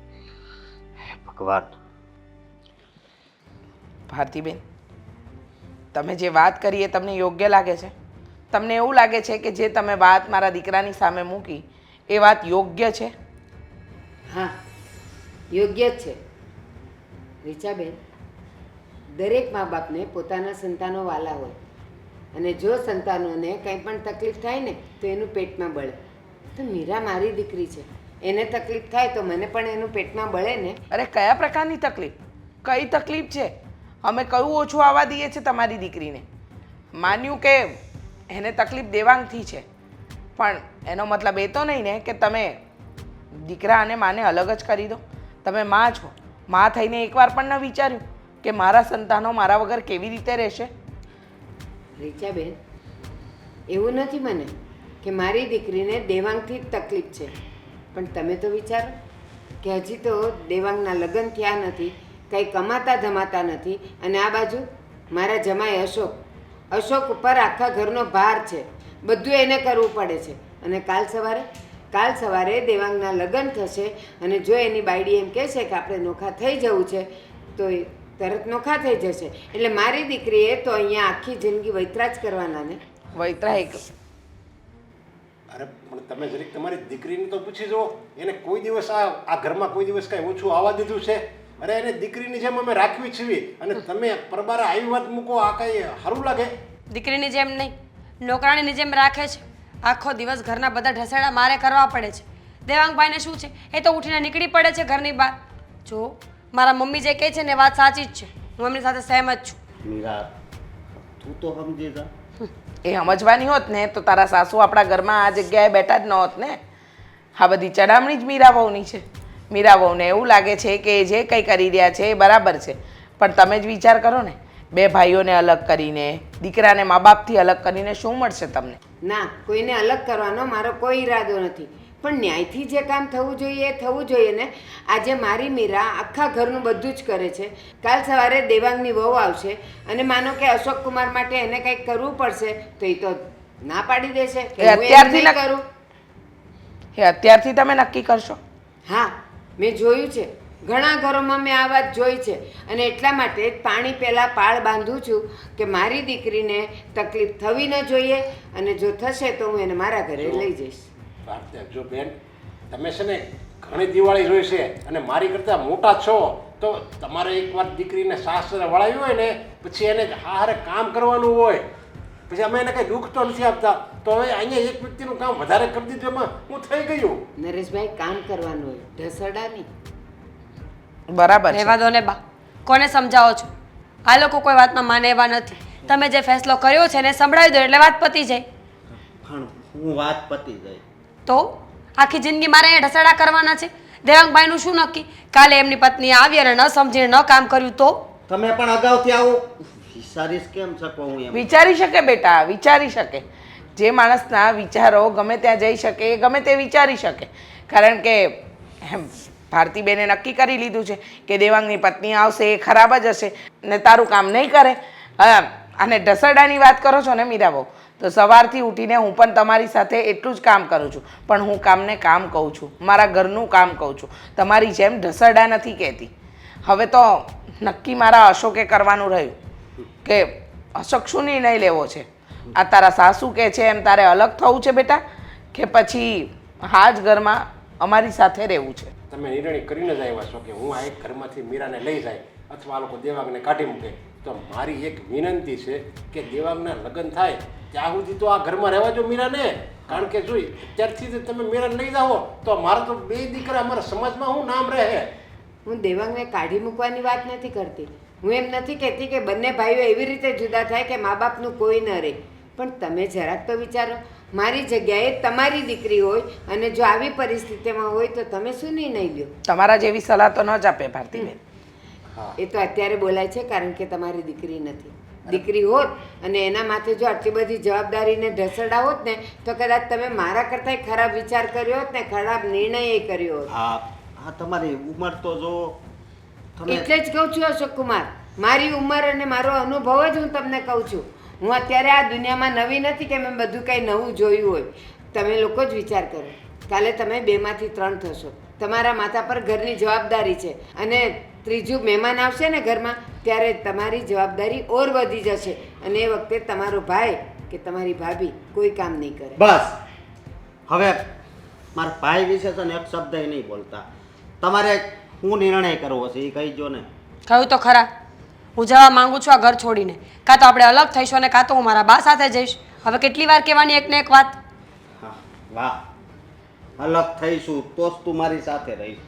ભગવાન. ભારતીબેન, તમે જે વાત કરી એ તમને યોગ્ય લાગે છે? તમને એવું લાગે છે કે જે તમે વાત મારા દીકરાની સામે મૂકી એ વાત યોગ્ય છે? હા, યોગ્ય જ છે રીચાબેન. દરેક મા બાપને પોતાના સંતાનો વાલા હોય અને જો સંતાનોને કંઈ પણ તકલીફ થાય ને તો એનું પેટમાં બળે. તો મીરા મારી દીકરી છે, એને તકલીફ થાય તો મને પણ એનું પેટમાં બળે ને. અરે કયા પ્રકારની તકલીફ? કઈ તકલીફ છે? અમે કયું ઓછું આવવા દઈએ છીએ તમારી દીકરીને? માન્યું કે એને તકલીફ દેવાંગથી છે, પણ એનો મતલબ એ તો નહીં ને કે તમે દીકરા અને માને અલગ જ કરી દો. તમે માં છો, માં થઈને એકવાર પણ ન વિચાર્યું કે મારા સંતાનો મારા વગર કેવી રીતે રહેશે? રીચાબેન, એવું નથી મને કે મારી દીકરીને દેવાંગથી જ તકલીફ છે, પણ તમે તો વિચારો કે હજી તો દેવાંગના લગ્ન થયા નથી, કંઈ કમાતા ધમાતા નથી, અને આ બાજુ મારા જમાઈ અશોક ઉપર આખા ઘરનો ભાર છે, બધું એને કરવું પડે છે. અને કાલ સવારે દેવાંગના લગ્ન થશે અને જો એની બાયડી એમ કહે છે કે આપણે નોખા થઈ જવું છે તો એ તરત નોખા થઈ જશે. એટલે મારી દીકરીએ તો અહીંયા આખી જિંદગી વૈતરા જ કરવાના ને. વૈતરા એક અરે પણ તમે જરીક તમારી દીકરીને તો પૂછી જુઓ, એને કોઈ દિવસ આ ઘરમાં કોઈ દિવસ કાંઈ ઓછું આવવા દીધું છે? અરે એને દીકરીની જેમ અમે રાખવી છીએ અને તમે પરબારે આવી વાત મૂકો, આ કાંઈ સારું લાગે? દીકરીની જેમ નહીં, નોકરાણીની જેમ રાખે છે. આખો દિવસ ઘરના બધા ઢસેડા મારે કરવા પડે છે. દેવાંગભાઈને શું છે, એ તો ઉઠીને નીકળી પડે છે ઘરની બહાર. જો મારા મમ્મી જે કહે છે ને વાત સાચી જ છે, હું એમની સાથે સહેમત છું. મીરા, તું તો સમજી જા. એ સમજવાની હોત ને તો તારા સાસુ આપણા ઘરમાં આ જગ્યાએ બેઠા જ ન હોત ને. આ બધી ચડામણી જ મીરા વહુની છે. મીરા વહુને એવું લાગે છે કે એ જે કંઈ કરી રહ્યા છે એ બરાબર છે, પણ તમે જ વિચાર કરો ને, બે ભાઈઓને અલગ કરીને, દીકરાને મા બાપથી અલગ કરીને શું મળશે તમને? ના, કોઈને અલગ કરવાનો મારો કોઈ ઈરાદો નથી, પણ ન્યાયથી જે કામ થવું જોઈએ એ થવું જોઈએ ને. આજે મારી મીરા આખા ઘરનું બધું જ કરે છે. કાલ સવારે દેવાંગની વહુ આવશે અને માનો કે અશોક કુમાર માટે એને કંઈક કરવું પડશે તો એ તો ના પાડી દેશે કે હું એમ નહીં કરું. એ અત્યારથી તમે નક્કી કરશો? હા, મેં જોયું છે, ઘણા ઘરોમાં મેં આ વાત જોઈ છે અને એટલા માટે જ પાણી પહેલાં પાળ બાંધું છું કે મારી દીકરીને તકલીફ થવી ન જોઈએ અને જો થશે તો હું એને મારા ઘરે લઈ જઈશ. જો બેન, તમે છે ને ઘણી દિવાળી જોઈ છે અને મારી કરતાં મોટા છો, તો તમારે એકવાર દીકરીને સાસરે વળાવી હોય ને પછી એને હારે કામ કરવાનું હોય. પછી અમે એને કઈ દુઃખ તો નથી આપતા, તો હવે અહીંયા એક વ્યક્તિનું કામ વધારે કરી દીધું એમાં હું થઈ ગયું. નરેશભાઈ કામ કરવાનું હોય, ઢસડા નહીં. બરાબર છે. રહેવા દો ને બા, કોને સમજાવો છો? આ લોકો કોઈ વાતમાં માને એવા નથી. તમે જે ફેસલો કર્યો છે એને સંભળાવી દો એટલે વાત પતી જાય. પણ હું વાત પતી જાય. તો આખી જિંદગી મારે અહીંયા ઢસડા કરવાના છે? દેવાંગભાઈનું શું નક્કી? કાલે એમની પત્ની આવી અને ન સમજીને ન કામ કર્યું તો? તમે પણ અગાઉથી આવું વિચારીશ કેમ શકો હું એમ? વિચારી શકે બેટા, વિચારી શકે. જે માણસના વિચારો ગમે ત્યાં જઈ શકે એ ગમે તે વિચારી શકે. કારણ કે એમ ભારતીબેને નક્કી કરી લીધું છે કે દેવાંગની પત્ની આવશે એ ખરાબ જ હશે ને તારું કામ નહીં કરે. અને ઢસરડાની વાત કરો છો ને મીરાબહુ, તો સવારથી ઉઠીને હું પણ તમારી સાથે એટલું જ કામ કરું છું, પણ હું કામને કામ કહું છું, મારા ઘરનું કામ કહું છું, તમારી જેમ ઢસરડા નથી કહેતી. હવે તો નક્કી મારા અશોકે કરવાનું રહ્યું કે અશોક શું નિર્ણય લેવો છે. આ તારા સાસુ કહે છે એમ તારે અલગ થવું છે બેટા, કે પછી હા જ ઘરમાં અમારી સાથે રહેવું છે? તમે નિર્ણય કરીને જ આવ્યા છો કે હું આ એક ઘરમાંથી મીરાને લઈ જાય અથવા આ લોકો દેવાંગને કાઢી મૂકે. તો મારી એક વિનંતી છે કે દેવાંગના લગ્ન થાય ત્યાં સુધી તો આ ઘરમાં રહેવા જો મીરાને. કારણ કે જોઈ અત્યારથી જ તમે મીરાને લઈ જાઓ તો મારા તો બે દીકરા અમારા સમાજમાં શું નામ રહે. હું દેવાંગને કાઢી મૂકવાની વાત નથી કરતી. હું એમ નથી કહેતી કે બંને ભાઈઓ એવી રીતે જુદા થાય કે મા બાપનું કોઈ ન રહે. પણ તમે જરાક તો વિચારો, મારી જગ્યાએ તમારી દીકરી હોય અને જો આવી પરિસ્થિતિમાં હોય તો તમે શું નિર્ણય લ્યો? તમારા જેવી સલાહ તો ન જ આપે ભારતીબેન. એ તો અત્યારે બોલાય છે કારણ કે તમારી દીકરી નથી. દીકરી હોત અને એના માથે જો આટલી બધી જવાબદારીને ઢસડા હોત ને તો કદાચ તમે મારા કરતાંય ખરાબ વિચાર કર્યો હોત ને ખરાબ નિર્ણય કર્યો હોત. હા તમારી ઉંમર તો જો તમે એટલે જ કહું છું અશોક કુમાર, મારી ઉંમર અને મારો અનુભવ જ હું તમને કહું છું. હું અત્યારે આ દુનિયામાં નવી નથી કે મેં બધું કંઈ નવું જોયું હોય. તમે લોકો જ વિચાર કરો, કાલે તમે 2માંથી 3 થશો, તમારા માથા પર ઘરની જવાબદારી છે અને ત્રીજું મહેમાન આવશે ને ઘરમાં ત્યારે તમારી જવાબદારી ઓર વધી જશે અને એ વખતે તમારો ભાઈ કે તમારી ભાભી કોઈ કામ નહીં કરે. બસ હવે મારા ભાઈ વિશે છે ને એક શબ્દ નહીં બોલતા. તમારે શું નિર્ણય કરવો છે એ કહીજો ને. કહ્યું તો ખરા, હું જવા માંગુ છું આ ઘર છોડીને. કાં તો આપણે અલગ થઈશું અને કાં તો હું મારા બા સાથે જઈશ. હવે કેટલી વાર કહેવાની એકને એક વાત? હા વાહ, અલગ થઈશું તો જ તું મારી સાથે રહીશ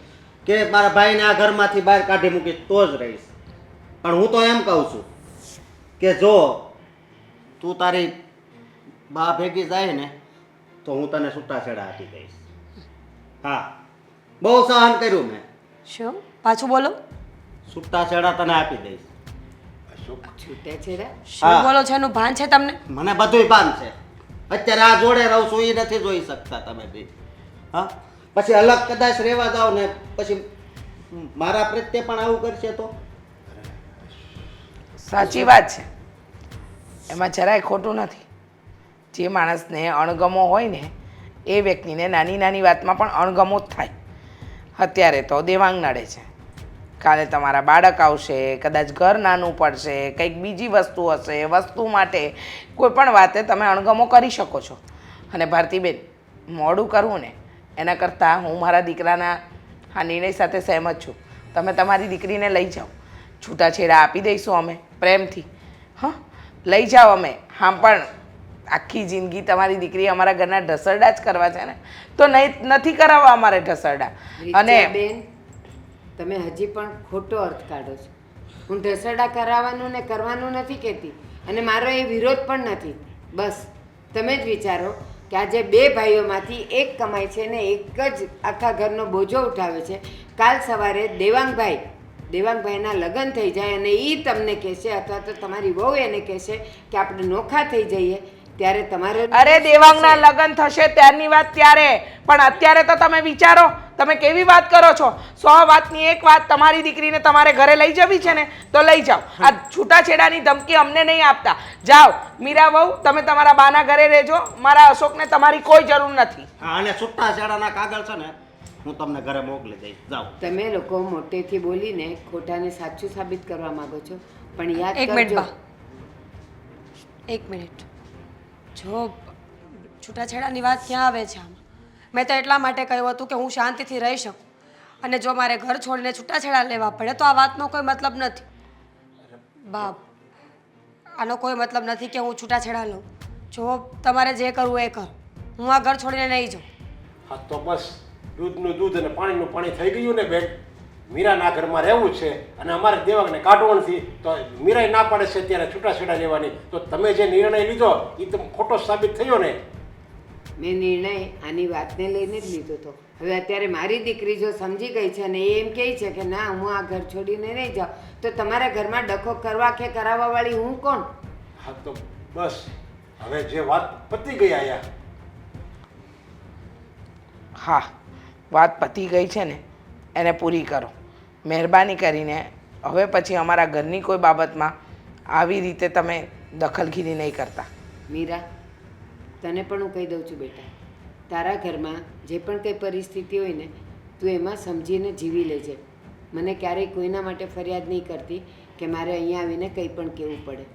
કે મારા ભાઈને આ ઘરમાંથી બહાર કાઢી મૂકીશ તો જ રહીશ. પણ હું તો એમ કહું છું કે જો તું તારી બા ભેગી જાય ને તો હું તને છૂટાછેડા આપી દઈશ. હા, બહુ સહન કર્યું મેં. શું? પાછું બોલો. છૂટાછેડા તને આપી દઈશ. છૂટાછેડા? શું બોલો છો એનું ભાન છે તમને? મને બધુંય ભાન છે. અત્યારે આ જોડે રહું છું એ નથી જોઈ શકતા તમે બી. હા, પછી અલગ કદાચ રહેવા જાઓ ને પછી મારા પ્રત્યે પણ આવું કરશે તો? સાચી વાત છે, એમાં જરાય ખોટું નથી. જે માણસને અણગમો હોય ને એ વ્યક્તિને નાની નાની વાતમાં પણ અણગમો જ થાય. અત્યારે તો દેવાંગ નડે છે, કાલે તમારા બાળક આવશે, કદાચ ઘર નાનું પડશે, કંઈક બીજી વસ્તુ હશે, વસ્તુ માટે કોઈ પણ વાતે તમે અણગમો કરી શકો છો. અને ભારતીબેન, મોડું કરવું ને એના કરતાં હું મારા દીકરાના આ નિર્ણય સાથે સહેમત છું. તમે તમારી દીકરીને લઈ જાઓ, છૂટાછેડા આપી દઈશું અમે પ્રેમથી. હા, લઈ જાઓ અમે. હા, પણ આખી જિંદગી તમારી દીકરી અમારા ઘરના ઢસરડા જ કરવા છે ને, તો નથી કરાવવા અમારે ઢસરડા. અને બેન, તમે હજી પણ ખોટો અર્થ કાઢો છો. હું ઢસરડા કરાવવાનું ને કરવાનું નથી કહેતી અને મારો એ વિરોધ પણ નથી. બસ તમે જ વિચારો કે આજે 2 ભાઈઓમાંથી એક કમાય છે ને એક જ આખા ઘરનો બોજો ઉઠાવે છે. કાલ સવારે દેવાંગભાઈના લગ્ન થઈ જાય અને એ તમને કહેશે અથવા તો તમારી વહુ એને કહેશે કે આપણે નોખા થઈ જઈએ ત્યારે તમારે અરે દેવાંગના લગ્ન થશે ત્યારની વાત ત્યારે, પણ અત્યારે તો તમે વિચારો તમે કેવી વાત કરો છો. 100 વાતની એક વાત, તમારી દીકરીને તમારે ઘરે લઈ જવી છે ને તો લઈ જાઓ. આ છૂટાછેડાની ધમકી અમને નહીં આપતા. જાઓ મીરા વહુ, તમે તમારા બાના ઘરે રહેજો. મારા અશોકને તમારી કોઈ જરૂર નથી. હા, અને છૂટાછેડાના કાગળ છે ને હું તમને ઘરે મોકલી દઈશ. જાઓ. તમે લોકો મોટેથી બોલીને ખોટાને સાચું સાબિત કરવા માંગો છો, પણ યાદ એક મિનિટ કરજો બા, એક મિનિટ. જો છૂટાછેડાની વાત ક્યાં આવે છે આમાં? મેં તો એટલા માટે કહ્યું હતું કે હું શાંતિથી રહી શકું અને જો મારે ઘર છોડીને છૂટાછેડા લેવા પડે તો આ વાતનો કોઈ મતલબ નથી. બાપ, આનો કોઈ મતલબ નથી કે હું છૂટાછેડા લઉં. જો તમારે જે કરવું એ કરો, હું આ ઘર છોડીને નહીં જાઉં. હા તો બસ દૂધનું દૂધ અને પાણીનું પાણી થઈ ગયું ને બેન. મીરાના ઘરમાં રહેવું છે અને અમારે દેવાંગને કાઢવાથી તો મીરાય ના પાડે છે ત્યારે છૂટાછેડા લેવાની. તો તમે જે નિર્ણય લીધો એ તો ખોટો સાબિત થયો ને. મેં નિર્ણય આની વાતને લઈને જ લીધો હતો. હવે અત્યારે મારી દીકરી જો સમજી ગઈ છે અને એ એમ કહે છે કે ના હું આ ઘર છોડીને નહીં જાઉં, તો તમારા ઘરમાં ડખો કરવા કે કરાવવાવાળી હું કોણ? હા તો બસ હવે જે વાત પતી ગઈ આયા. હા, વાત પતી ગઈ છે ને એને પૂરી કરો. મહેરબાની કરીને હવે પછી અમારા ઘરની કોઈ બાબતમાં આવી રીતે તમે દખલગીરી નહીં કરતા. મીરા, તને પણ હું કહી દઉં છું બેટા, તારા ઘરમાં જે પણ કંઈ પરિસ્થિતિ હોય ને તું એમાં સમજીને જીવી લેજે. મને ક્યારેય કોઈના માટે ફરિયાદ નહીં કરતી કે મારે અહીંયા આવીને કંઈ પણ કહેવું પડે.